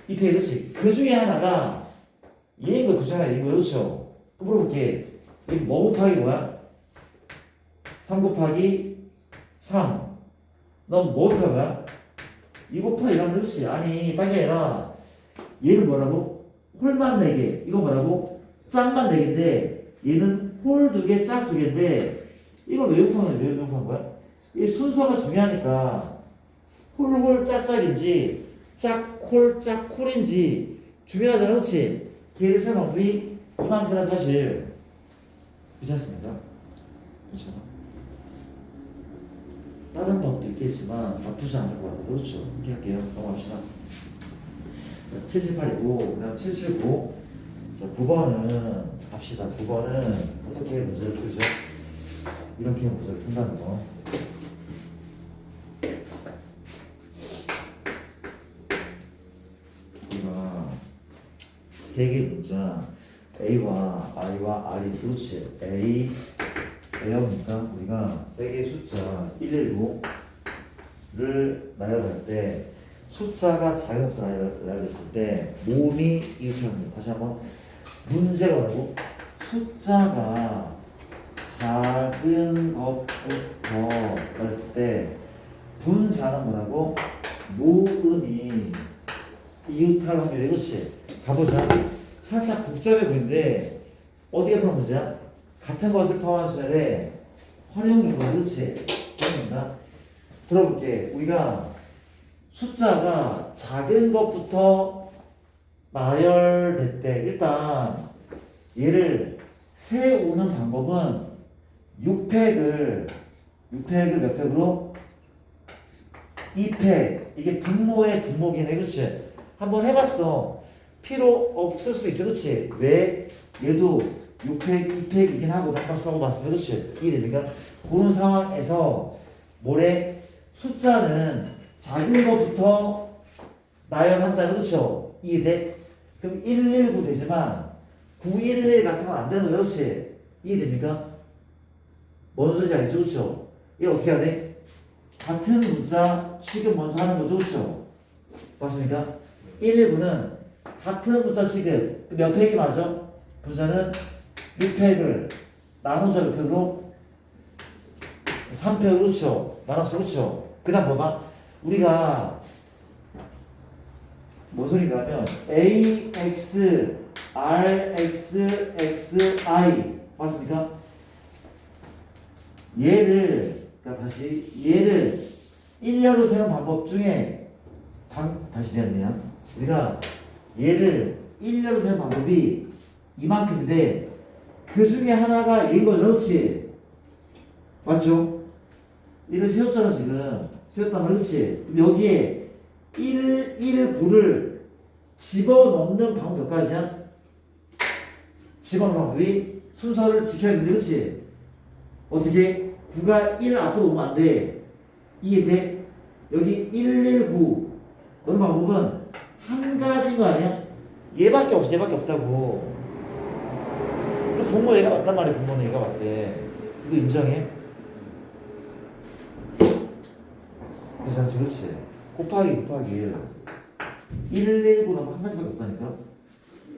2팩 그렇지. 그 중에 하나가 얘인 거, 그 중에 하나 얘인 거 그렇죠? 또 물어볼게. 여기 뭐 곱하기 뭐야? 3 곱하기 3. 넌 뭐 곱하기 뭐야? 2 곱하기 1하면 그렇지. 아니, 딴 게 아니라 얘는 뭐라고? 홀만 4개. 이거 뭐라고? 짝만 4개인데 얘는 홀 2개, 짝 2개인데 이걸 왜 곱한 거야? 왜 곱한 거야? 이 순서가 중요하니까 홀홀 짝짝인지 짝 홀 짝 홀인지 중요하잖아. 그렇지? 걔를 세는 방법이 이만큼이나 사실 괜찮습니까? 괜찮아? 다른 법도 있겠지만 나쁘지 않을 것 같아서 그렇죠. 이렇게 할게요. 넘어갑시다. 78이고 그 다음 79. 자, 9번은 갑시다. 9번은 어떻게 문제를 풀죠? 이렇게 문제를 푼다는 거. 우리가 3개 문자 A와 I와 R이 그렇지. A, A형이니까 우리가 3개의 숫자 119를 나열할 때 숫자가 작은 것부터 나열했을 때 모음이 이렇게 합니다. 다시 한번 문제가 뭐라고? 숫자가 작은 것부터 나열했을 때 분자는 뭐라고? 모음이 이웃할 확률이 그렇지. 가보자. 살짝 복잡해 보이는데 어디가 그런 문제야? 같은 것을 포함한 수열에 활용인 거 그렇지. 활용인가? 들어볼게. 우리가 숫자가 작은 것부터 나열될 때 일단 얘를 세우는 방법은 6팩을 몇 팩으로? 2팩. 이게 분모의 분모기네. 그렇지? 한번 해봤어. 필요 없을 수 있어. 그렇지? 왜? 얘도 6팩, 2팩이긴 하고 한번 써봤으면 그렇지? 이해됩니까? 그런 상황에서 뭐래? 숫자는 작은 것부터 나열한다. 그렇죠? 이해돼? 그럼 119 되지만 911 같은 건 안 되는 거죠. 그렇지? 이해됩니까? 뭔 소리인지 알겠죠? 그렇죠? 이거 어떻게 해야 돼? 같은 문자 취급 먼저 하는 거죠. 그렇죠? 맞습니까? 119는 같은 문자 취급 몇 팩이 맞아? 분자는 6팩을 나누자 몇 팩으로? 3팩 그렇죠? 나눴어. 그렇죠? 그 다음 봐봐. 우리가 뭔 소리인가 하면 AX, RX, XI 맞습니까? 그러니까 다시 얘를 1렬로 세는 방법 중에 다시 미안해요. 우리가 얘를 1렬로 세는 방법이 이만큼인데 그 중에 하나가 얘인 거죠. 그렇지? 맞죠? 얘를 세웠잖아 지금. 세웠단 말이야. 그렇지? 그럼 여기에 1, 9를 집어넣는 방법 몇 가지야? 집어넣는 방법이 순서를 지켜야 되는데 그렇지? 어떻게? 9가 1 앞으로 오면 안 돼. 이해돼? 여기 119 넣는 방법은 한 가지인 거 아니야? 얘밖에 없어. 얘밖에 없다고. 그 분모 얘가 맞단 말이야. 분모는 얘가 맞대. 이거 인정해? 괜찮지? 그렇지? 곱하기 119는 한 가지밖에 없다니까?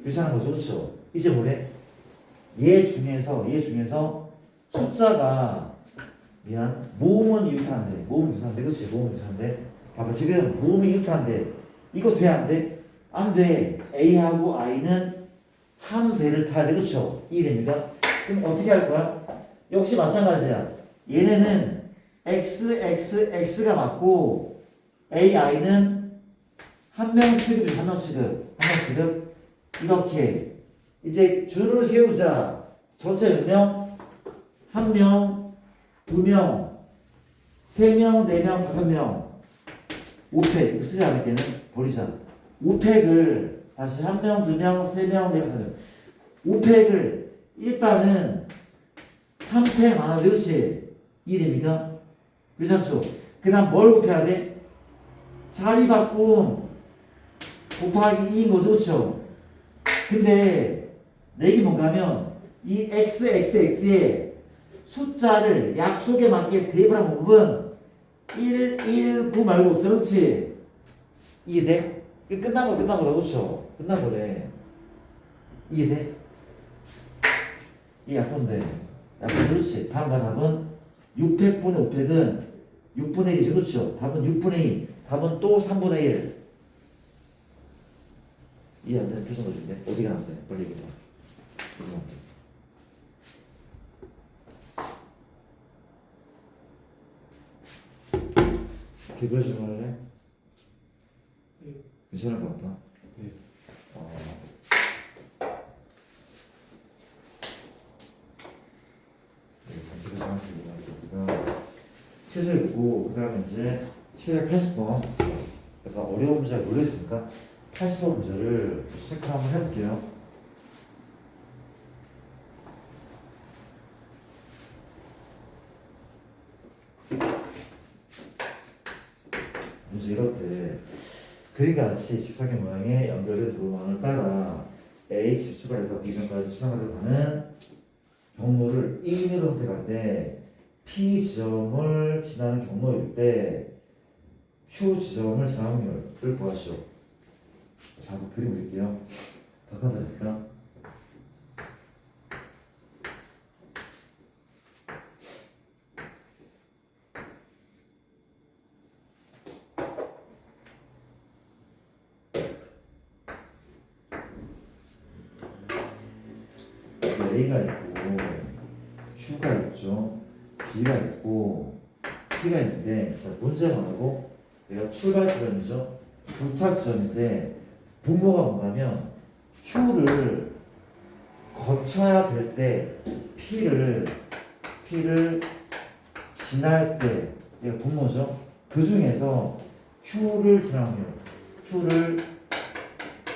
괜찮은 거죠? 그렇죠? 이제 뭐래? 얘 중에서 숫자가 모음은 이웃하는데 모음은 이웃하는데 그렇지? 모음은 이웃하는데 봐봐 지금 모음이 이웃하는데 이거 돼? 안 돼? 안 돼. A하고 I는 한 배를 타야 돼. 그렇죠? 이해됩니까? 그럼 어떻게 할 거야? 역시 마찬가지야. 얘네는 X가 맞고 AI는 한 명 취급 이렇게 이제 줄을 세우자. 전체 몇 명? 1명, 2명, 3명, 4명, 5명 5팩 이거 쓰지 않을 때는 버리자. 5팩을 다시 1명, 2명, 3명, 4명, 5팩을 일단은 3팩 나눠 그렇지? 이해됩니까? 그렇죠? 그 다음 뭘 곱해야 돼? 자리 바꿈 곱하기 2인 거죠, 그렇죠? 근데 내기 뭔가 하면 이 xxx의 숫자를 약속에 맞게 대입한 부분 1, 1, 9 말고 없죠, 그렇지? 이해돼? 끝난 거다, 그렇죠? 끝난 거래. 이해돼? 이게 약분돼. 약분, 그렇지? 다음과 답은 600분의 500은 6분의 1이죠, 그렇죠? 답은 6분의 2. 답은 또 3분의 1. 이해 안 되는 표정 거준데 어디가 안 돼? 빨리 얘기해. 어디가 안 돼? 개별 질문할래? 네. 괜찮을 것 같아. 네. 개별 질문하겠습니다. 7절 9, 그 다음에 이제 780번. 약간 어려운 문제가 몰려있으니까 80번 문제를 체크 한번 해볼게요. 문제 이렇대. 그림과 같이 직사각 모양의 연결된 도로망을 따라 A 집 출발해서 B점까지 지나가려 가는 경로를 1mm 선택할 때 P 지점을 지나는 경로일 때 Q 지점을 지나는 확률을 구하시오. 자, 한번 그림 그릴게요. 바꿔서니까 A가 있고 Q가 있죠. B가 있고 T가 있는데, 자, 문제만 하고 내가 출발 지점이죠. 도착 지점인데 분모가 뭔가면 Q를 거쳐야 될 때 P를 지날 때 얘가 분모죠. 그 중에서 Q를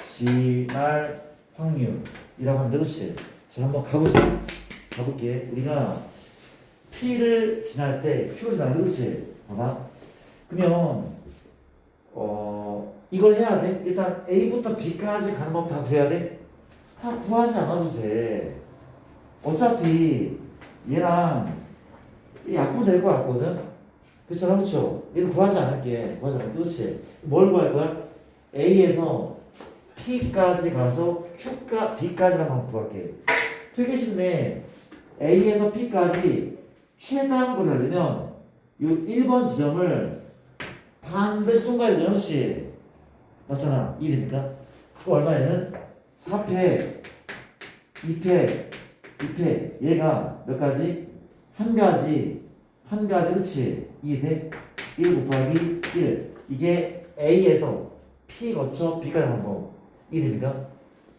지날 확률이라고 하는데, 그렇지? 자, 한번 가보자. 가볼게. 우리가 P를 지날 때 Q를 지나는데, 그렇지? 봐봐. 그러면 이걸 해야 돼? 일단 A부터 B까지 가는 법 다 구해야 돼? 다 구하지 않아도 돼. 어차피 얘랑 약분 될 거 같거든? 그렇잖아, 그렇죠? 얘는 구하지 않을게. 그렇지? 뭘 구할 거야? A에서 P까지 가서 B까지를 한번 구할게. 되게 쉽네. A에서 P까지 최대한 걸 하려면 이 1번 지점을 반드시 통과해야 되잖아, 그렇지? 맞잖아. 이해됩니까? 그거 얼마에는? 4패, 2패. 얘가 몇 가지? 한 가지, 그치? 이해돼? 1 곱하기 1. 이게 A에서 P 거쳐 B까지 하는 거. 이해됩니까?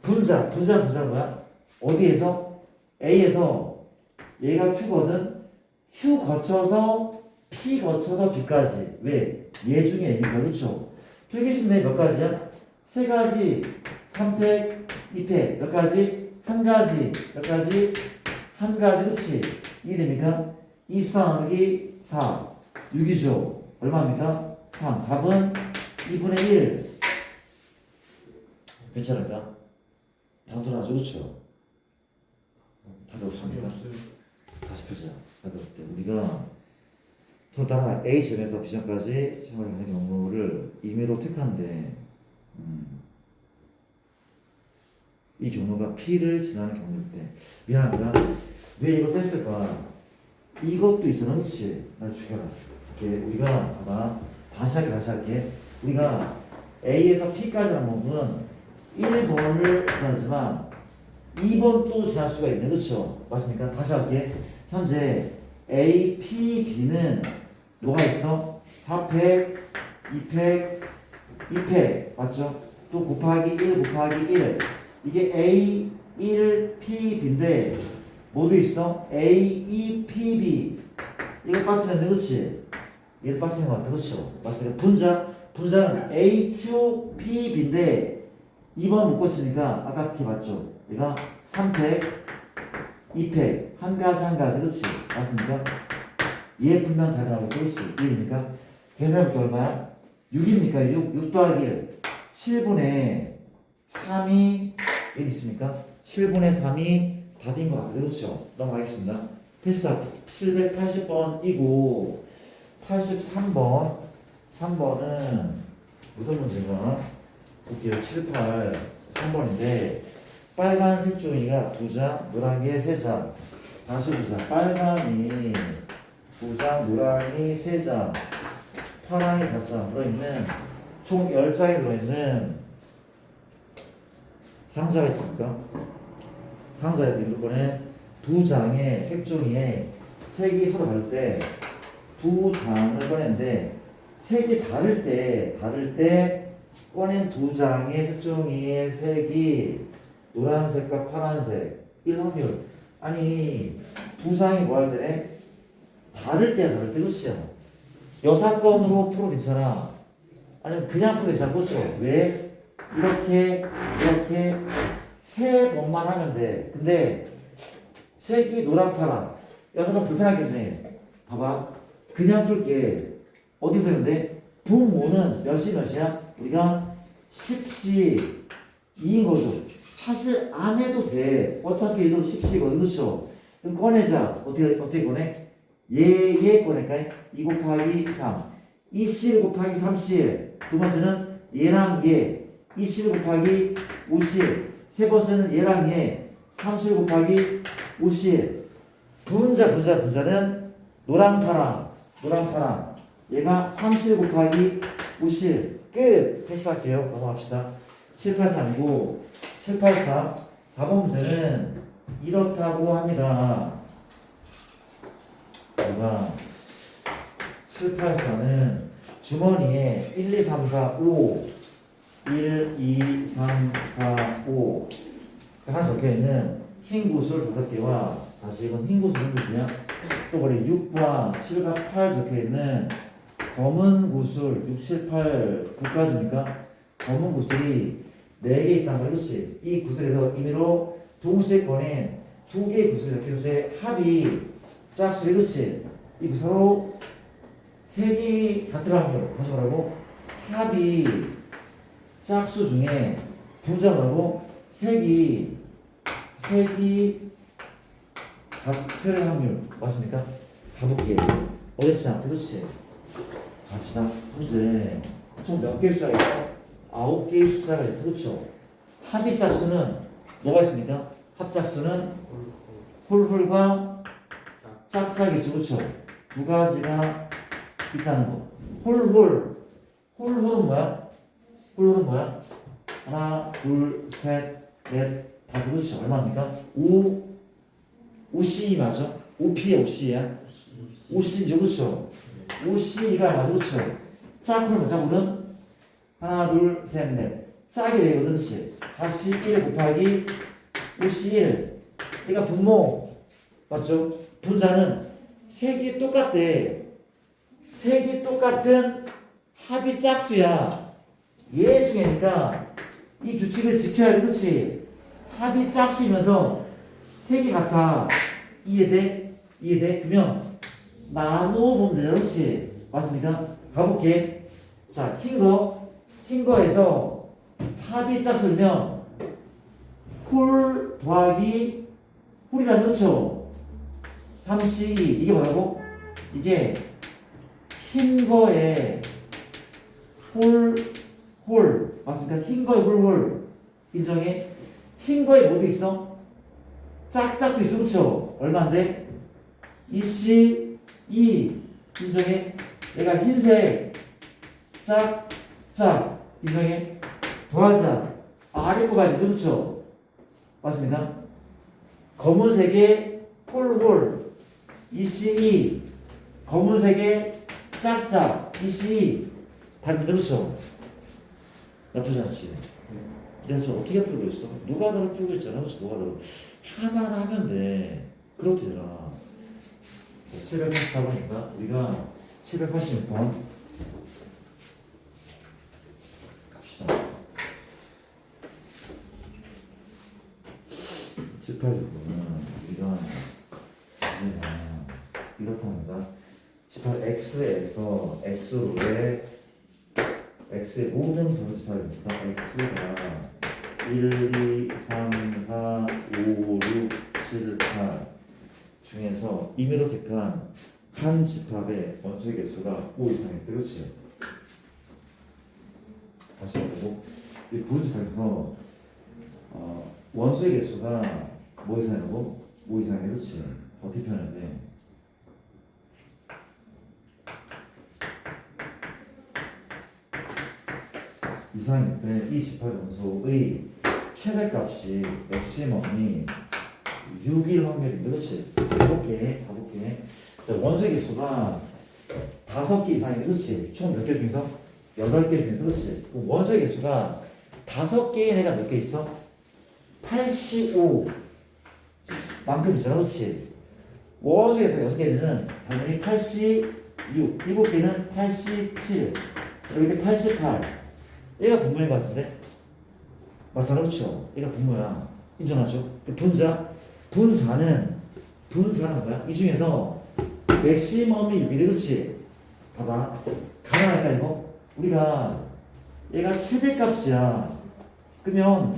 분자는 뭐야? 어디에서? A에서 얘가 Q거든? Q 거쳐서 P 거쳐서 B까지. 왜? 얘 중에 A니까, 그렇죠? 되게 쉽네. 몇 가지야? 세 가지, 3팩, 2팩. 몇 가지? 한 가지, 몇 가지? 한 가지, 그치? 이해됩니까? 24 나누기 4, 6이죠. 얼마입니까? 3. 답은 2분의 1. 괜찮을까? 당돌하죠, 그렇죠? 답이 없습니까? 다시 보자. 답이 없대. 우리가 서로 따라 A점에서 B점까지 생활하는 경로를 임의로 택하는데, 이 경로가 P를 지나는 경로일 때, 미안합니다. 왜 이걸 뺐을까? 이것도 있잖아, 그렇지? 날 죽여라. 이렇게 우리가 봐봐. 다시 할게. 우리가 A에서 P까지 하는 부분은 1번을 지나지만 2번도 지날 수가 있네, 그렇죠? 맞습니까? 다시 할게. 현재 A, P, B는 뭐가 있어? 4팩, 2팩, 맞죠? 또 곱하기 1 곱하기 1. 이게 A, 1, P, B인데 모두 있어? A, E, P, B. 이거 빠뜨렸네, 그렇지? 얘를 빠뜨린 것 같아, 그렇죠? 맞습니까? 분자는 AQPB인데 2번 못 고치니까 아까 그렇게 봤죠. 얘가 3팩, 2팩, 한 가지, 그렇지? 맞습니까? 얘 분명 답이 나오고 그렇지? 1이니까 계산해볼게 얼마야? 6이니까 6 더하기 1 7분의 3이 1 있습니까? 7분의 3이 답인 것 같아요. 그렇죠? 넘어가겠습니다. 패스업 780번이고 83번 3번은 무슨 문제인가? 볼게요. 7, 8 3번인데 빨간색 종이가 2장, 노란게 3장. 다시 보자. 빨간이 2장, 노란이 3장, 파랑이 5장 들어있는 총 10장이 들어있는 상자가 있습니까? 상자에서 이번에 2장의 색종이에 색이 서로 다를 때 2장을 꺼냈는데 색이 다를 때 꺼낸 2장의 색종이의 색이 노란색과 파란색 1확률. 아니 2장이 뭐 할 때네? 다를 때 그치요? 여사건으로 풀어도 괜찮아. 아니면 그냥 풀어도 괜찮아. 그렇죠? 왜? 이렇게 세 번만 하면 돼. 근데 색이 노란 파란 여사건 불편하겠네. 봐봐. 그냥 풀게. 어디 되는데? 부모는 몇이야? 우리가 10시 2인 거죠. 사실 안 해도 돼. 어차피 이거 10시거든. 그렇죠? 그럼 꺼내자. 어떻게 꺼내? 얘 꺼낼까? 2 곱하기 3. 이 씨 곱하기 3씨. 두 번째는 얘랑 얘. 이 씨 곱하기 5씨. 세 번째는 얘랑 얘. 3씨 곱하기 5씨. 분자는 노랑 파랑. 얘가 3씨 곱하기 5씨. 끝. 패스할게요. 넘어갑시다. 783이고 783 4번 문제는 이렇다고 합니다. 제가 784는 주머니에 1, 2, 3, 4, 5 1, 2, 3, 4, 5 하나 적혀있는 흰 구슬 5개와 다시 이건 흰 구슬이야. 또 그래 6과 7과 8 적혀있는 검은 구슬 6, 7, 8, 9까지니까 검은 구슬이 4개 있단 말이야. 그렇지? 이 구슬에서 임의로 동시에 꺼낸 2개의 구슬 적혀있는 합이 짝수래. 그렇지? 이 서로 색이 같을 확률. 다시 뭐라고? 합이 짝수 중에 분자하고 색이 같을 확률. 맞습니까? 가볼게. 어렵지 않다. 그렇지? 갑시다. 현재 총 몇 개의 숫자가 있어? 9개의 숫자가 있어. 그렇죠? 합의 짝수는 뭐가 있습니까? 합짝수는 홀홀과 짝짝이죠. 그렇죠? 두 가지가 있다는 거. 홀홀은 뭐야? 하나, 둘, 셋, 넷, 다 그렇죠? 얼마입니까? 5C 맞아? 5P야, 5C야? 5C죠, 그렇죠? 5C가 맞아, 그렇죠? 짝은 짝은 하나, 둘, 셋, 넷. 짝이 되거든, 그렇지? 다시 1 곱하기 5C1. 그러니까 분모 맞죠? 분자는 색이 똑같대. 색이 똑같은 합이 짝수야. 얘 중에니까 이 규칙을 지켜야 돼. 그렇지? 합이 짝수이면서 색이 같아. 이해돼? 그러면 나눠보면 돼. 그렇지? 맞습니까? 가볼게. 자, 흰 거에서 합이 짝수면 홀 더하기 홀이란 그렇죠? 3C 이게 뭐라고? 이게 흰 거에 홀 맞습니까? 흰 거에 홀 인정해? 흰 거에 뭐도 있어? 짝짝도 있어. 그렇죠? 얼마인데? 2C 2 인정해? 얘가 흰색 짝 인정해? 더하자. 아래 거 봐야 되죠. 그렇죠? 맞습니까? 검은색에 홀 ECE 검은색에 짝짝 ECE 답이 그렇죠? 나쁘지 않지? 내가 저 어떻게 풀고 있어? 누가 다를 풀고 있잖아. 그렇죠? 누가 다를 하나하나 하면 돼. 그렇대잖아. 자, 784번이니까 우리가 786번 18, 19는 우리가 이렇게 합니다. 18 x에서 x로의 x의 모든 변수 18입니다. x가 1, 2, 3, 4, 5, 6, 7, 8 중에서 임의로 택한 한 집합의 원소의 개수가 5 이상이다. 그렇지? 다시 해보고 이 본 집합에서 원소의 개수가 뭐 이상이라고? 5 이상이 그렇지? 어떻게 표현하는데? 이상일 때 이 집합 원소의 최대값이 맥시멈이 6일 확률인데 그렇지? 가볼게. 자, 원소의 개수가 5개 이상이 그렇지? 총 몇 개 중에서? 8개 중에서 그렇지? 그럼 원소의 개수가 5개의 애가 몇 개 있어? 85 만큼이잖아 그렇지? 원소에서 6개는 당연히 86 7개는 87 여기 88 얘가 분모인 것 같은데? 맞잖아 그렇죠? 얘가 분모야 인정하죠? 분자는 뭐야? 이 중에서 맥시멈이 6이래 그렇지? 봐봐 가능할까 이거? 우리가 얘가 최대값이야 그러면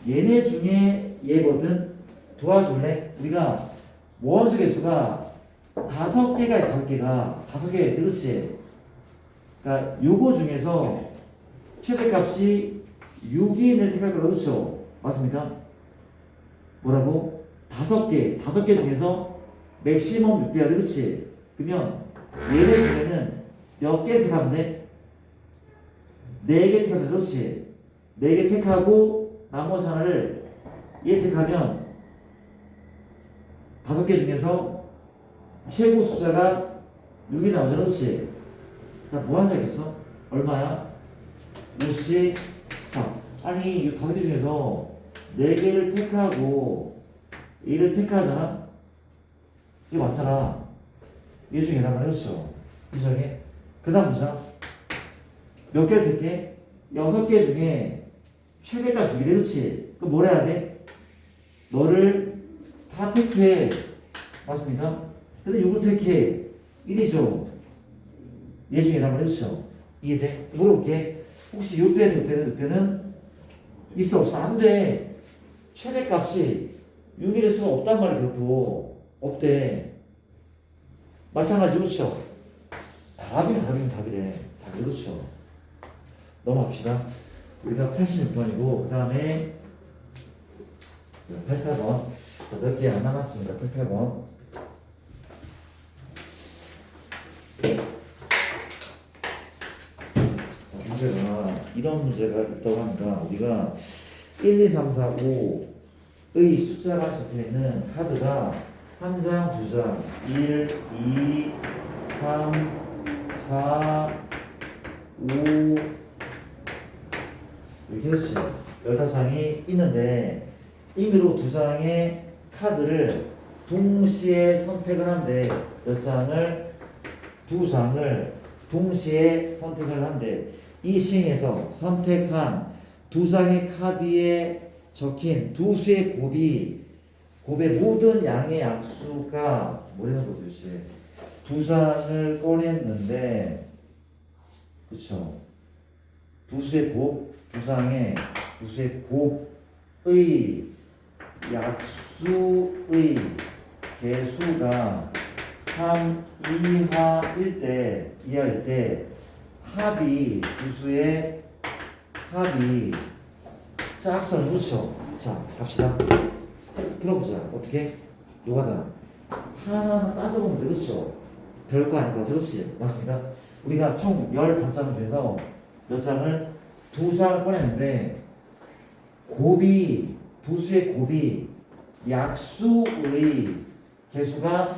얘네 중에 얘거든 도와줄래? 우리가 원소 개수가 5개가 5개 그렇지? 그러니까 요거 중에서 최대값이 6인을 택할 거다 그렇죠? 맞습니까? 뭐라고? 5개 중에서 맥시멈 6개야 그렇지? 그러면 얘네 중에는 몇 개 택하면 돼? 4개 택하면 그렇지? 4개 택하고 나머지 하나를 얘 택하면 5개 중에서 최고 숫자가 6이 나오죠 그렇지? 나 뭐 하자 겠어? 얼마야? 54 아니 이 5개 중에서 4개를 택하고 얘를 택하잖아? 이거 맞잖아 얘 중에 하나만 해줬죠 이정해 그 다음 보자 몇 개를 택해? 6개 중에 최대가 2개 그렇지? 그럼 뭘 해야 돼? 너를 다 택해 맞습니까? 근데 6을 택해 1이죠 얘 중에 하나만 해줬죠 이해돼? 물어볼게 혹시 6대는 있어 없어? 안 돼. 최대값이 6일의 수가 없단 말이야 그렇고 없대. 마찬가지 그렇죠? 답이래. 답이 그렇죠. 넘어갑시다. 우리가 86번이고 그 다음에 88번 몇 개 안 남았습니다. 88번 문제가 이런 문제가 있다고 합니다. 우리가 1, 2, 3, 4, 5의 숫자가 적혀있는 카드가 한 장, 두 장, 1, 2, 3, 4, 5 이렇게 그렇지 15장이 있는데 임의로 두 장의 카드를 동시에 선택을 한대 몇 장을? 두 장을 동시에 선택을 한대 이 시행에서 선택한 두 장의 카드에 적힌 두 수의 곱의 모든 양의 약수가 뭐라는 거죠 도대체 두 장을 꺼냈는데 그쵸 두 수의 두 수의 곱의 약수의 개수가 3 이하일 때 합이 두 수의 합이 짝수는 그렇죠. 자 갑시다. 풀어보자. 어떻게? 요가다. 하나하나 따져보면 돼. 그렇죠. 별거 아니고 그렇지. 맞습니까? 우리가 총 15장 중에서 몇 장을? 2장을 꺼냈는데 두 수의 곱이 약수의 개수가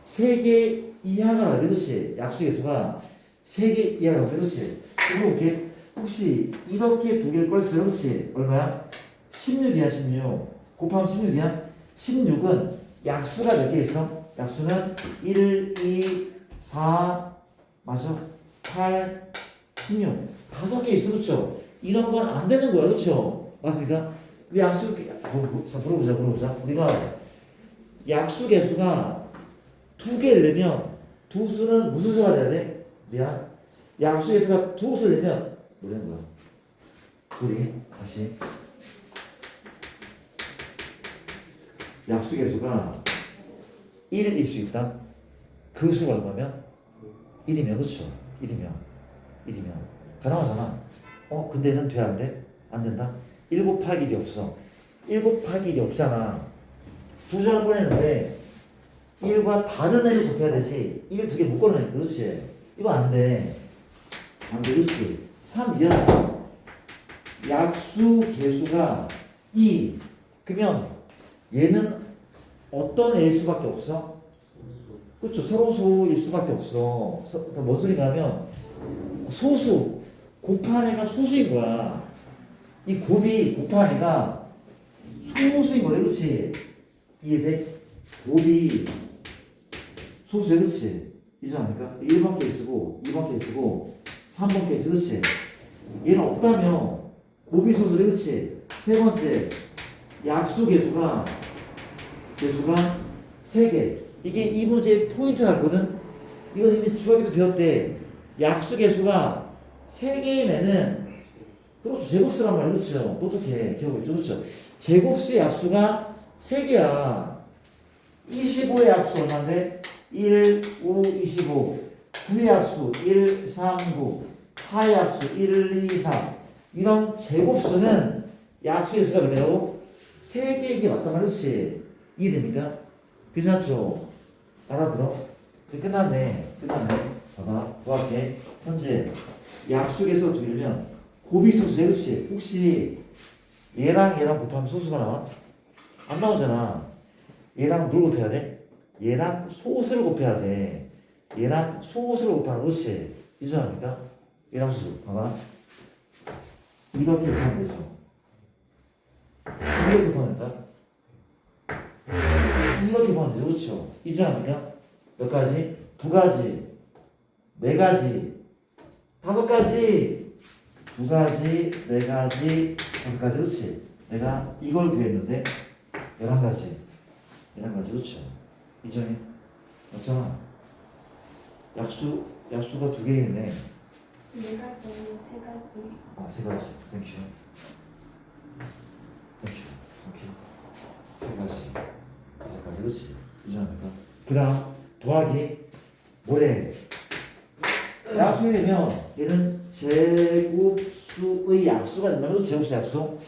3개 이하가 나와. 그렇지. 약수 개수가 3개 이하가 나와. 그렇지. 그리고 이렇게 혹시 이렇게 두 개를 꺼냈어. 그렇지. 얼마야? 16이야 16. 곱하면 16이야. 16은 약수가 몇 개 있어? 약수는 1, 2, 4 맞아? 8, 16 5개 있어. 그렇죠? 이런 건 안 되는 거야. 그렇죠? 맞습니까? 우리 약수 자 물어보자. 우리가 약수 개수가 두 개를 내면 두 수는 무슨 수가 돼야 돼? 미안. 약수 개수가 두 수를 내면 뭐라는 거야? 우리 다시 약수 개수가 1일 수 있다. 그 수가 얼마면? 1이면 그렇죠. 1이면 가능하잖아. 근데 얘는 돼? 안 돼? 안 된다. 1 곱하기 1이 없어. 1 곱하기 1이 없잖아. 두 줄을 보내는데 1과 다른 애를 곱해야 되지. 1 두 개 묶어놓으니까 그렇지. 이거 안 돼. 안 돼. 그렇지. 3이야. 약수 개수가 2. 그러면 얘는 어떤 애일 수밖에 없어? 그렇죠. 서로소일 수밖에 없어. 그러니까 뭔 소리가 하면 소수 곱한 애가 소수인 거야. 이 곱이 곱한 애가 소수인 거래. 그렇지? 이해돼? 곱이 소수야. 그렇지? 이제 아닙니까? 1번 케이스고 2번 케이스고 3번 케이스. 그렇지? 얘는 없다며 곱이 소수래. 그렇지? 세 번째 약수 개수가 3개. 이게 이 문제의 포인트가 있거든. 이건 이미 중학교도 배웠대. 약수 개수가 3개인 애는 그렇죠. 제곱수란 말이야. 그렇죠. 똑똑해. 기억하겠죠. 그렇죠. 제곱수의 약수가 3개야. 25의 약수 얼마인데? 1, 5, 25. 9의 약수 1, 3, 9. 4의 약수 1, 2, 3. 이런 제곱수는 약수의 수가 몇이라고? 3개에게 맞단 말이야. 그렇지? 이해됩니까? 괜찮죠? 알아들어? 끝났네. 봐봐. 부합해. 현재 약수에서 두려면 곱이 소수래. 그렇지? 혹시 얘랑 곱하면 소수가 나와? 안 나오잖아. 얘랑 뭘 곱해야 돼? 얘랑 소수를 곱해야 돼. 얘랑 소수를 곱하는. 그렇지? 이해합니까? 얘랑 소수. 봐봐. 이렇게 곱하면 되죠. 이렇게 곱하면 된다. 이렇게 보면 되죠. 그렇죠? 이해합니까? 몇 가지? 2가지, 4가지, 5가지, 2가지, 4가지, 5가지. 그렇지? 내가 이걸 구했는데 11가지. 그렇죠? 이점이 맞잖아. 약수가 2개 있네. 4가지, 3가지. 3가지. 땡큐. 오케이. 3가지. 5가지. 그렇지? 이해합니까? 그 다음 더하기 뭐래? 약수가 되면 얘는 제곱수의 약수가 된다면 그렇지? 제곱수 약수.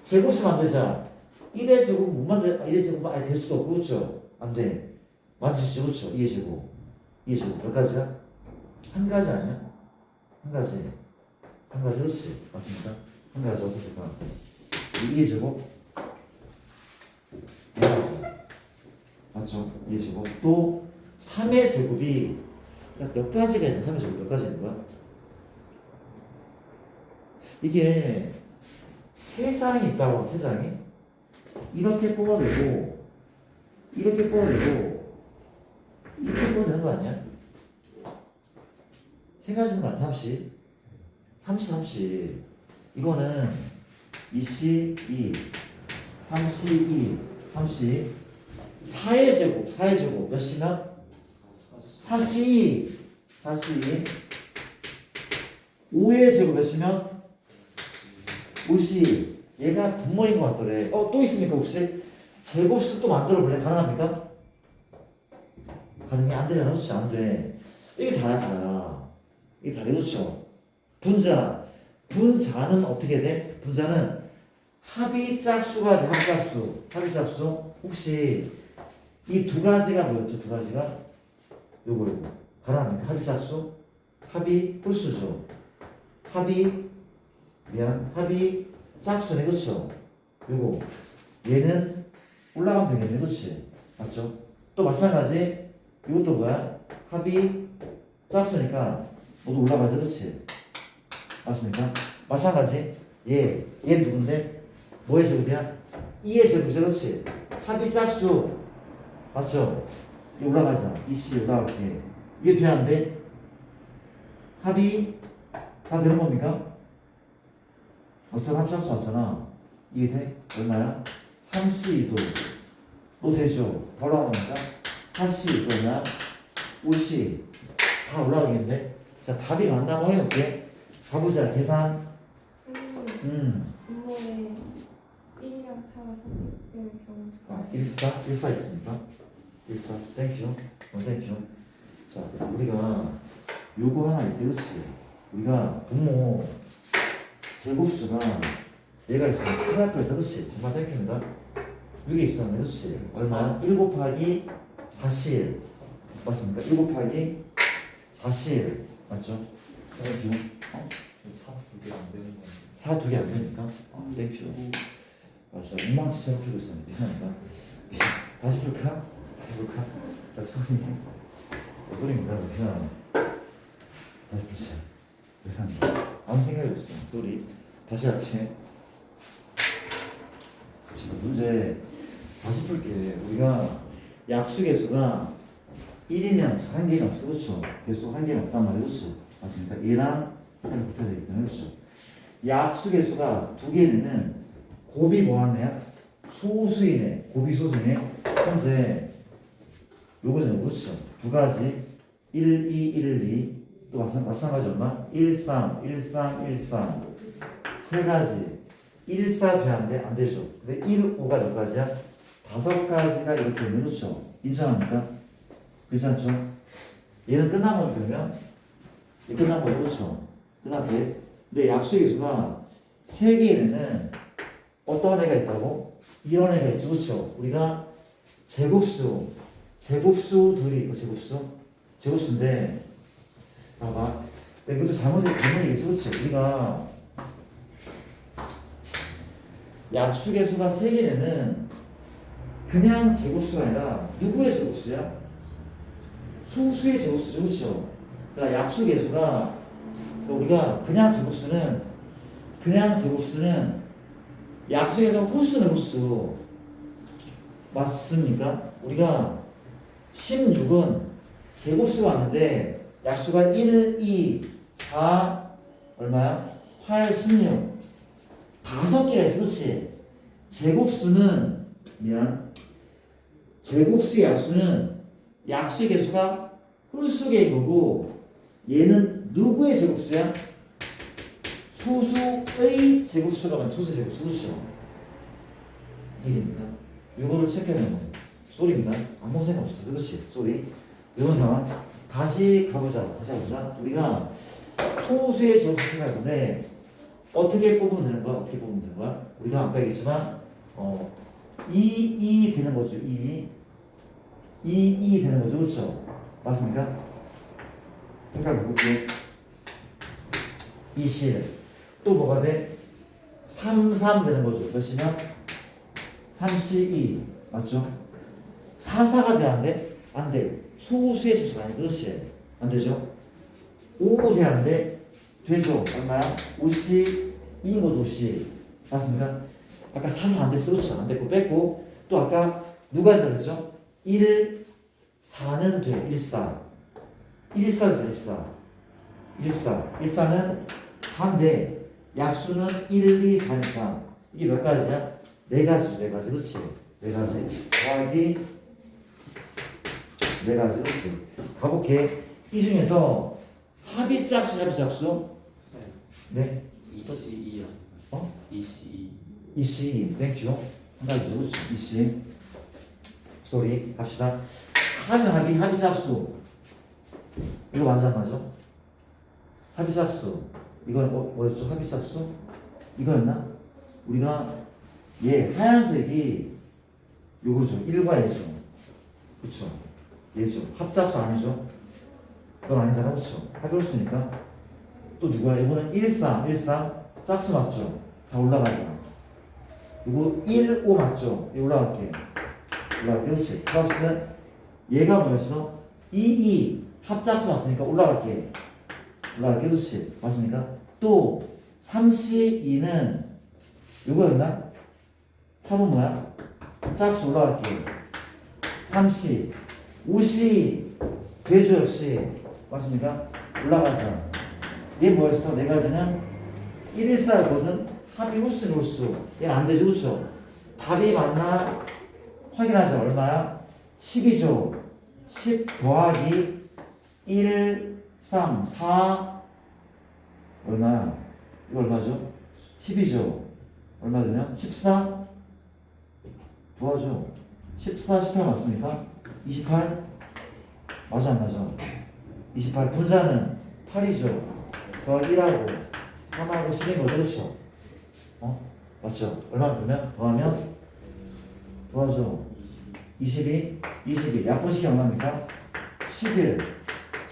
제곱수 만들자. 1의 제곱 못 만들, 1의 제곱은 아예 될 수도 없고, 그렇죠? 안 돼. 만들 수 있죠, 그렇죠? 2의 제곱. 2의 제곱 몇 가지야? 한 가지 아니야? 한 가지. 그렇지? 맞습니까? 한 가지 어떻습니까? 2의 제곱. 4가지. 맞죠? 2의 제곱. 또 3의 제곱이 몇 가지가 있는, 3의 제곱 몇 가지 있는 거야? 이게 3장이 있다고, 3장이? 이렇게 뽑아내고, 이렇게 뽑아내고, 이렇게 뽑아내는 거 아니야? 3가지는 거 아니야? 30. 이거는 2C, 2, 3C, 2, 3C. 4의 제곱 몇 C면? 4C, 5의 제곱 몇 C면? 5C. 얘가 분모인 것 같더래. 또 있습니까 혹시? 제곱수 또 만들어 볼래? 가능합니까? 가능해? 안 되잖아. 그렇지? 안 돼. 이게 다야. 이게 다야. 그렇죠? 분자는 어떻게 돼? 분자는 합이 짝수가 돼. 합이 짝수. 혹시 이 2가지가 뭐였죠? 2가지가? 요거. 가능합니까? 합이 짝수? 합이 홀수죠. 합이 짝수네. 그렇죠? 요거. 얘는 올라가면 되겠네. 그렇지? 맞죠? 또 마찬가지. 이것도 뭐야? 합이 짝수니까 모두 올라가죠. 그렇지? 맞습니까? 마찬가지. 얘 누군데? 뭐의 제곱이야? 2의 제곱이죠. 그렇지? 합이 짝수. 맞죠? 이 올라가자. 2C 올라갈게. 이게 돼야 안 돼? 합이 다 되는 겁니까? 어차피 합 짝수 왔잖아. 이게 돼? 얼마야? 32도 또 되죠? 더 올라가니까 42도냐 50 다 올라가겠는데? 자 답이 맞나 한번 해볼게. 가보자. 계산. 분모에 1이랑 4가 선택되는 경우 14 있습니까? 14 땡큐. 땡큐. 자 우리가 요거 하나 있대. 그렇지? 우리가 분모 제곱수가 얘가 있으면 큰일 날 거야. 그렇지? 정말 땡큐입니다. 이게 있었네. 그렇지? 얼마야? 1 곱하기 4실 맞습니까? 1 곱하기 4실 맞죠? 땡큐. 사 2개 안 되는 건데. 4 두 개 안 됩니까? 땡큐. 맞아. 엉망진창 풀고 있었는데 미안하다. 다시 풀까? 다시 풀까? 나 소리입니다. 그냥 다시 풀자. 미안합니다. 아무 생각이 없어. 소리. 다시 할게. 진짜 문제 다시 풀게. 우리가 약수 개수가 1이냐 한 개는 없어. 그렇죠? 개수 한 개는 없단 말이야. 그렇죠? 맞습니까? 1이랑 1을 붙여야 되기 때문에 그렇죠? 약수 개수가 두 개는 곱이 뭐하네요? 소수이네. 곱이 소수이네. 현재 요거잖아요. 그렇죠? 두 가지 1, 2, 1, 2 또 마찬가지 얼마? 1, 3, 1, 3, 1, 3 세 가지 1, 4 돼안돼? 안 되죠. 근데 1, 5가 몇 가지야? 5가지가 이렇게 있는 그렇죠? 인정합니까? 그렇지 않죠? 얘는 끝난 거 그러면 얘 끝난 거 그렇죠? 끝났대. 근데 약수 개수가 세 개에는 어떤 애가 있다고? 이런 애가 있죠. 그렇죠? 우리가 제곱수들이 있고 제곱수인데 봐봐. 이것도 잘못 얘기했어. 그렇지? 우리가 약수 개수가 세 개는 그냥 제곱수가 아니라 누구의 제곱수야? 소수의 제곱수죠. 그렇죠? 그러니까 약수 개수가 우리가 그냥 제곱수는 약수에서 홀수는 홀수 맞습니까? 우리가 16은 제곱수가 왔는데 약수가 1, 2, 4 얼마야? 8, 16 다섯 개가 있어. 그렇지? 제곱수의 약수는 약수의 개수가 홀수의 거고 얘는 누구의 제곱수야? 소수의 제곱수가 아니라 소수의 제곱수. 그렇죠? 이해됩니까? 이거를 체크하는 거예요. 소리입니다. 아무 생각 없었어. 그렇지? 소리. 이런 상황. 다시 가보자. 우리가 소수의 제곱수 생각할 건데 어떻게 뽑으면 되는 거야? 우리가 아까 얘기했지만 2 되는 거죠. 2 되는 거죠. 그렇죠? 맞습니까? 생각해 볼게요. 20. 또 뭐가 돼? 3 되는 거죠. 몇이면? 32. 맞죠? 4가 돼야 안 돼? 안 돼. 소수의 수가 아니 그렇지? 안 되죠? 5 돼야 안 돼? 되죠? 얼마야? 52인 거죠. 50. 맞습니까? 아까 4는 안 됐어. 그렇죠? 안 됐고 뺐고 또 아까 누가 된다 그랬죠? 1, 4는 돼. 1, 4. 1, 4는 4인데 약수는 1, 2, 4니까 이게 몇 가지야? 4가지. 그렇지? 4가지. 더하기 4가지. 그렇지? 가볼게. 이 중에서 합이 짝수? 네? 22요. 어? 22. 이씨, 땡큐. 한 가지죠. 그렇지? 이씨. 소리. 갑시다. 합이 짝수. 이거 맞아, 안 맞아? 합의 짝수. 이건 뭐였죠? 합의 짝수? 이거였나? 우리가 하얀색이 요거죠. 1과 얘죠. 그쵸? 얘죠. 합짝수 아니죠? 그건 아니잖아. 그쵸? 합의였으니까. 또 누구야? 이거는 1, 3 짝수 맞죠? 다 올라가잖아. 이거 1, 5 맞죠? 이거 올라갈게. 그렇지. 플러스 얘가 뭐였어? 2 합짝수 맞으니까 올라갈게. 그렇지. 맞습니까? 또 32는 이거였나? 합은 뭐야? 짝수 올라갈게. 30 50 되죠. 역시 맞습니까? 올라가자. 얘 뭐였어? 4가지는 1, 1, 4였거든? 합이 홀수는 홀수. 얘는 안 되죠, 그렇죠? 답이 맞나 확인하자. 얼마야? 10이죠. 10 더하기 1, 3, 4 얼마야? 이거 얼마죠? 10이죠. 얼마 되면? 14? 도와줘. 14, 18 맞습니까? 28? 맞아 안 맞아? 28 분자는 8이죠. 더하기 1하고 3하고 10인 거죠, 그렇죠? 맞죠? 얼마 되면? 더하면? 도와줘. 22, 22 약분식이 얼마입니까? 11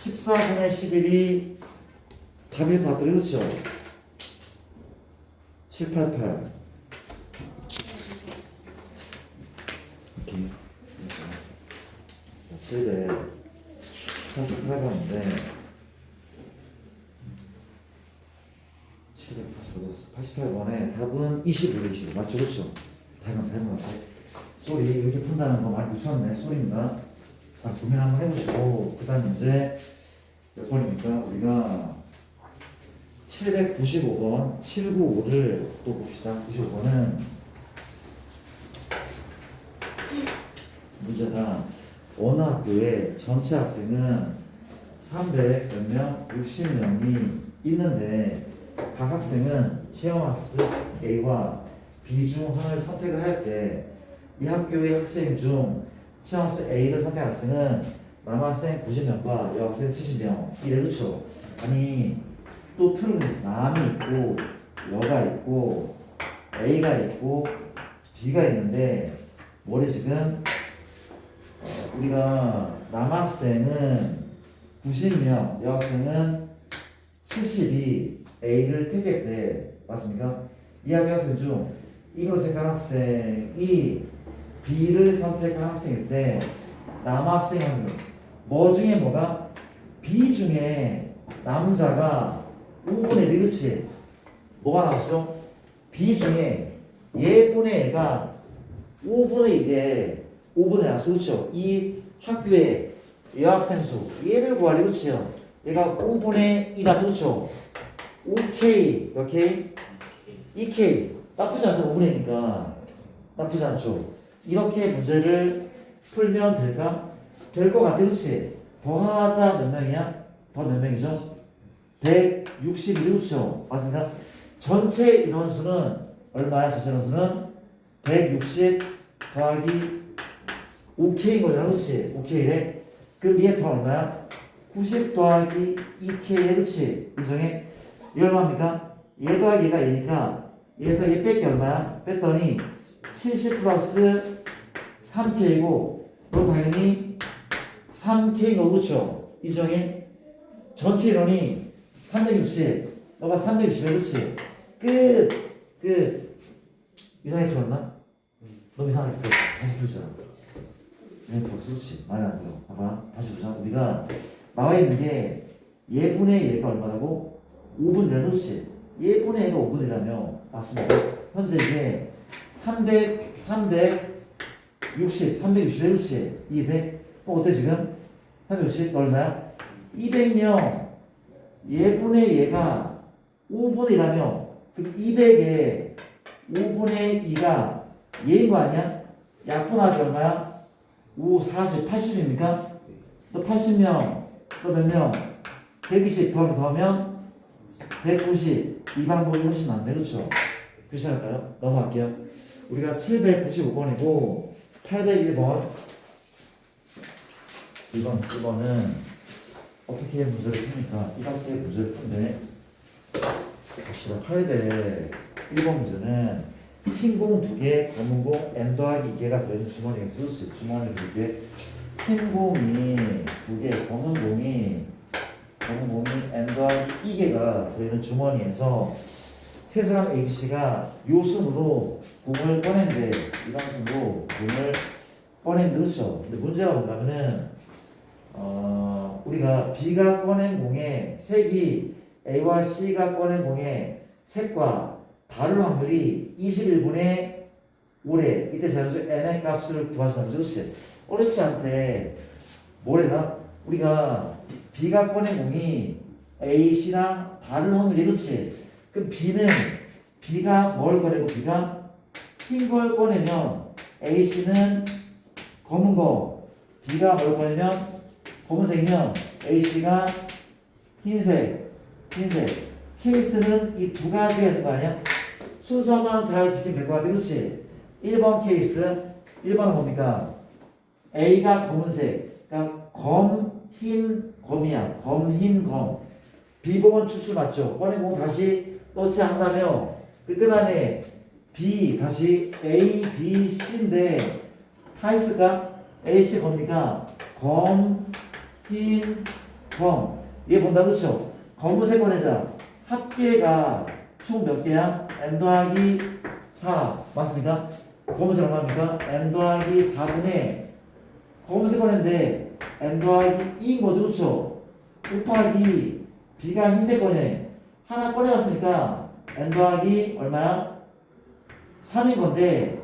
14분의 11이 답일 것 같더니 그렇죠? 788 이렇게 7에 88번인데 88번에 답은 25로 25 맞죠? 그렇죠? 답은 소리 이렇게 푼다는 거 많이 붙였네. 소리입니다. 자, 고민 한번 해보시고 그 다음에 이제 몇 번입니까? 우리가 795번 795를 또 봅시다. 95번은 문제가 어느 학교에 전체 학생은 300몇 명, 60명이 있는데 각 학생은 체험학습 A와 B 중 하나를 선택을 할 때 이 학교의 학생 중 체험학습 A를 선택한 학생은 남학생 90명과 여학생 70명 이래 그렇죠? 아니 또 표를 남이 있고 여가 있고 A가 있고 B가 있는데 뭐래 지금 우리가 남학생은 90명 여학생은 70이 A를 택했대. 맞습니까? 이 학생 중 이걸 선택한 학생이 B를 선택한 학생일 때 남학생은 뭐 중에 뭐가? B 중에 남자가 5분의 1 그치? 뭐가 나왔어? B 중에 얘분의 애가 5분의 1에 5분의 나왔어 그쵸? 이 학교의 여학생 수 얘를 구하래 그치요? 얘가 5분의 2라 그쵸? 5K 몇 K? 2K 나쁘지 않죠? 5분의 2니까 나쁘지 않죠? 이렇게 문제를 풀면 될까? 될 것 같아 그치? 더하자 몇 명이야? 더 몇 명이죠? 161 그쵸? 맞습니까? 전체 인원수는 얼마야? 전체 인원수는 160 더하기 5K인 거잖아 그치? 5K래? 그럼 얘 더 얼마야? 90 더하기 2K에 그치? 이정에 이 얼마입니까? 얘 더하기 얘가 얘니까 얘 더하기 얘 뺄게 얼마야? 뺐더니 70 플러스 3K고 그럼 당연히 3K인 거 그쵸? 이정에 전체 인원이 360 너가 360에 그치? 끝 이상하게 풀었나? 너무 이상하게 풀었어. 다시 풀자. 네, 벌써 그렇지. 말이 안 들어. 봐봐. 다시 보자. 우리가 나와 있는 게 얘분의 얘가 얼마라고? 5분이라 그렇지. 얘분의 얘가 5분이라며. 맞습니다. 현재 이게 360, 360에 그렇지. 이게 어때 지금? 360 얼마야? 200명. 얘분의 얘가 5분이라며. 그 200에 5분의 2가 얘인 거 아니야? 약분하지 얼마야? 5, 40, 80입니까? 또 80명, 또 몇 명? 120 더하면 190. 이 방법이 훨씬 낫네, 그렇죠? 표시할까요? 넘어갈게요. 우리가 795번이고 801번 1번은 어떻게 문제를 풉니까? 이렇게 문제를 푼대. 봅시다. 801번 문제는 흰 공 2개, 검은 공 n 더하기 2개가 들어있는 주머니가 있었지. 주머니 2개. 흰 공이 2개, 검은 공이 n 더하기 2개가 들어있는 주머니에서 세 사람 ABC가 요 순으로 공을 꺼낸대. 이런 순으로 공을 꺼낸대. 그렇죠? 근데 문제가 뭔가면은 우리가 B가 꺼낸 공의 색이 A와 C가 꺼낸 공의 색과 다를 확률이 21분의 5래. 이때 자연수 n의 값을 구하시는 거죠. 그렇지? 어렵지 않대. 뭐래나? 우리가 B가 꺼낸 공이 A, C랑 다를 확률이 그렇지? 그럼 B는 B가 뭘 꺼내고 B가 흰 걸 꺼내면 A씨는 검은 거, B가 뭘 꺼내면 검은색이면 A씨가 흰색. 케이스는 이 두 가지가 있는 거 아니야? 순서만 잘 지키면 될 것 같아. 그렇지? 1번 케이스. 1번은 뭡니까? A가 검은색. 그러니까 검, 흰, 검이야. 검, 흰, 검. B봉은 추출 맞죠? 꺼내고 다시 넣지 않는다며. 그 끝 안에 B, 다시 A, B, C인데 다 있을까? A, C 검니까? 검, 흰, 검. 얘 본다, 그렇죠? 검은색 꺼내자. 합계가 총 몇 개야? n 더하기 4 맞습니까? 검은색 얼마입니까? n 더하기 4분의 검은색 꺼냈는데 n 더하기 2인 거죠, 그렇죠? 곱하기 b가 흰색 꺼내 하나 꺼내왔으니까 n 더하기 얼마야? 3인 건데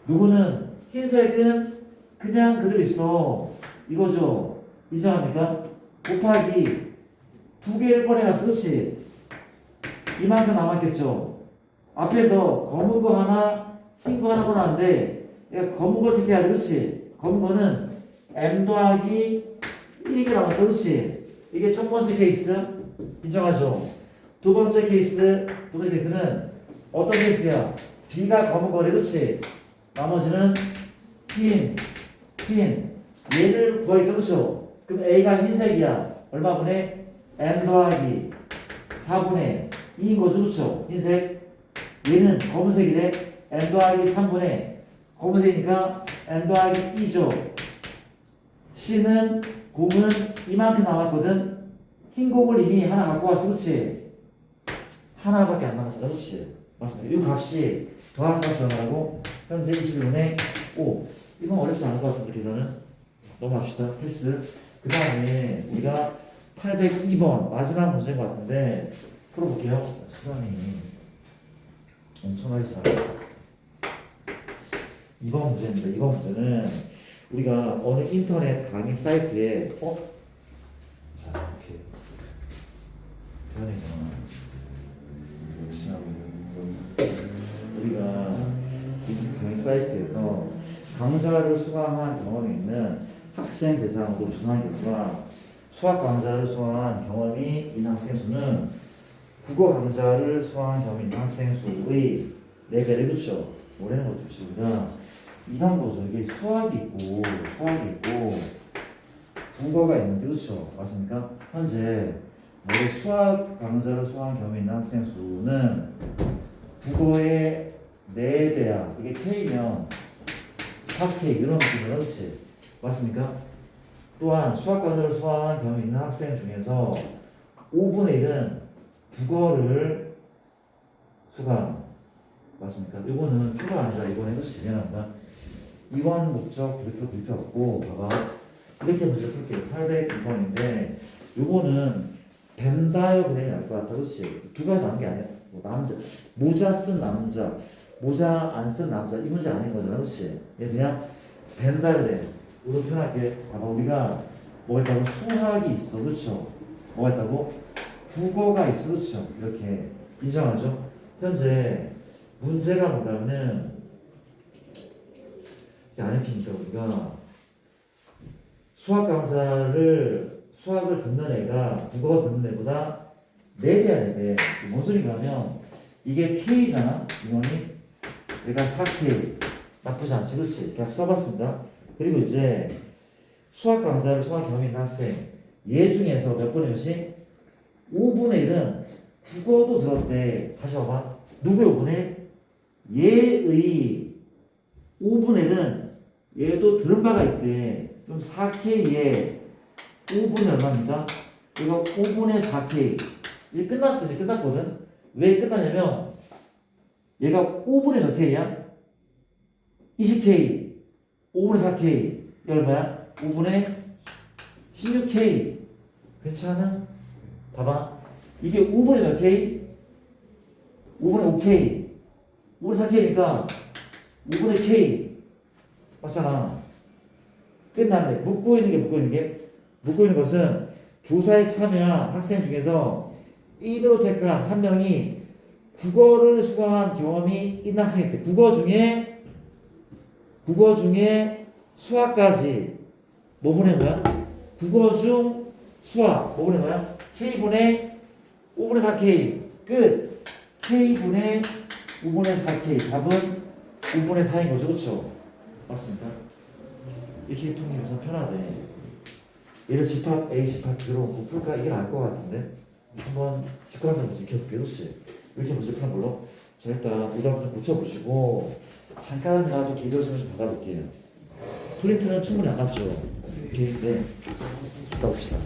누구는 흰색은 그냥 그대로 있어 이거죠? 인정합니까? 곱하기 두 개를 꺼내갔어, 그렇지? 이만큼 남았겠죠. 앞에서 검은 거 하나, 흰 거 하나 꺼놨는데 얘가 검은 걸 택해야 돼, 그렇지? 검은 거는 n 더하기 1이 남았어, 그렇지? 이게 첫 번째 케이스 인정하죠? 두 번째 케이스는 어떤 케이스야? B가 검은 거래, 그렇지? 나머지는 흰 얘를 구하니까, 그렇죠? 그럼 A가 흰색이야. 얼마 분의 n 더하기 4분의 2인 거죠, 그렇죠? 흰색. 얘는 검은색이래. n 더하기 3분의 검은색이니까 n 더하기 2죠. C는 공은 이만큼 남았거든. 흰 공을 이미 하나 갖고 왔어, 그렇지? 하나밖에 안 남았어, 그렇지? 맞습니다. 이 값이 더한 값이 얼마라고? 현재 21분의 5. 이건 어렵지 않을 것 같은데 계산은 넘어갑시다. 패스. 그 다음에 우리가 802번 마지막 문제인 것 같은데 풀어볼게요. 시간이 엄청나게 지나요. 2번 문제입니다. 2번 문제는 우리가 어느 인터넷 강의 사이트에 자 이렇게 표현이잖아. 우리가 이 강의 사이트에서 강좌를 수강한 경험이 있는 학생 대상으로 조사한 결과 수학 강좌를 수강한 경험이 있는 학생 수는 국어 강좌를 수강한 경험이 있는 학생 수의 4배를 그쵸? 뭐라는 거죠? 우리가 이런 거죠. 이게 수학이 있고 국어가 있는데 그쵸? 맞습니까? 현재 올해 수학 강좌를 수강한 경험이 있는 학생 수는 국어의 4배야. 이게 K면 4K 이런 느낌으로 그렇지? 맞습니까? 또한 수학 강좌를 수강한 경험이 있는 학생 중에서 5분의 1은 국어를 수강 맞습니까? 이거는 표가 아니라 이거는 그렇지? 미안합니다. 이원 목적 별표 없고 봐봐 이렇게 문제 풀게요. 802번인데 이거는 벤다요 그림이 날 것 같아, 그렇지? 두 가지 나온 게 아니야. 뭐 남자 모자 쓴 남자 모자 안 쓴 남자 이 문제 아닌 거잖아, 그렇지? 얘 그냥 벤다 그래. 이거 표현할게. 봐봐 우리가 뭐가 있다고? 수학이 있어, 그렇죠? 뭐가 있다고? 국어가 있어, 그렇죠? 이렇게 인정하죠? 현재 문제가 뭔가는 이게 안 읽히니까 우리가 수학을 듣는 애가 국어 듣는 애보다 4배야, 4배. 뭔 소리인가 하면 이게 K잖아, 인원이. 얘가 4K. 나쁘지 않지, 그렇지? 그냥 써봤습니다. 그리고 이제 수학 강좌를 수학 경험이 있는 학생 얘 중에서 몇 분의 몇이? 5분의 1은 국어도 들었대. 다시 봐봐. 누구의 5분의 1? 얘의 5분의 1은 얘도 들은 바가 있대. 그럼 4K에 5분의 얼마입니까? 이거 5분의 4K. 이게 끝났어. 이제 끝났거든. 왜 끝나냐면 얘가 5분의 몇 K야? 20K. 5분의 4K. 이게 얼마야? 5분의 16K. 괜찮아? 봐봐. 이게 5분의 몇 K? 5분의 5K. 5분의 4K니까 5분의 K. 맞잖아. 끝났네. 묶고 있는 것은 조사에 참여한 학생 중에서 1으로 택한 한 명이 국어를 수강한 경험이 있는 학생일 때 국어 중에 수학까지 뭐 보낸 거야? 국어 중 수학 뭐 보낸 거야? K분의 5분의 4K 끝. K분의 5분의 4K 답은 5분의 4인 거죠. 그렇죠? 맞습니까? 이렇게 통일해서 편하대. 얘를 집합 A 집합 B로 풀까? 이게 나을 것 같은데 한번 직관적으로 익혀볼게요. 그렇지? 이렇게 문제푸는 걸로. 자, 일단 오답 좀 붙여보시고 잠깐 나도 기도좀 좀 받아볼게요. 프린트는 충분히 안 남죠? 이렇게 네. 갔다 옵시다.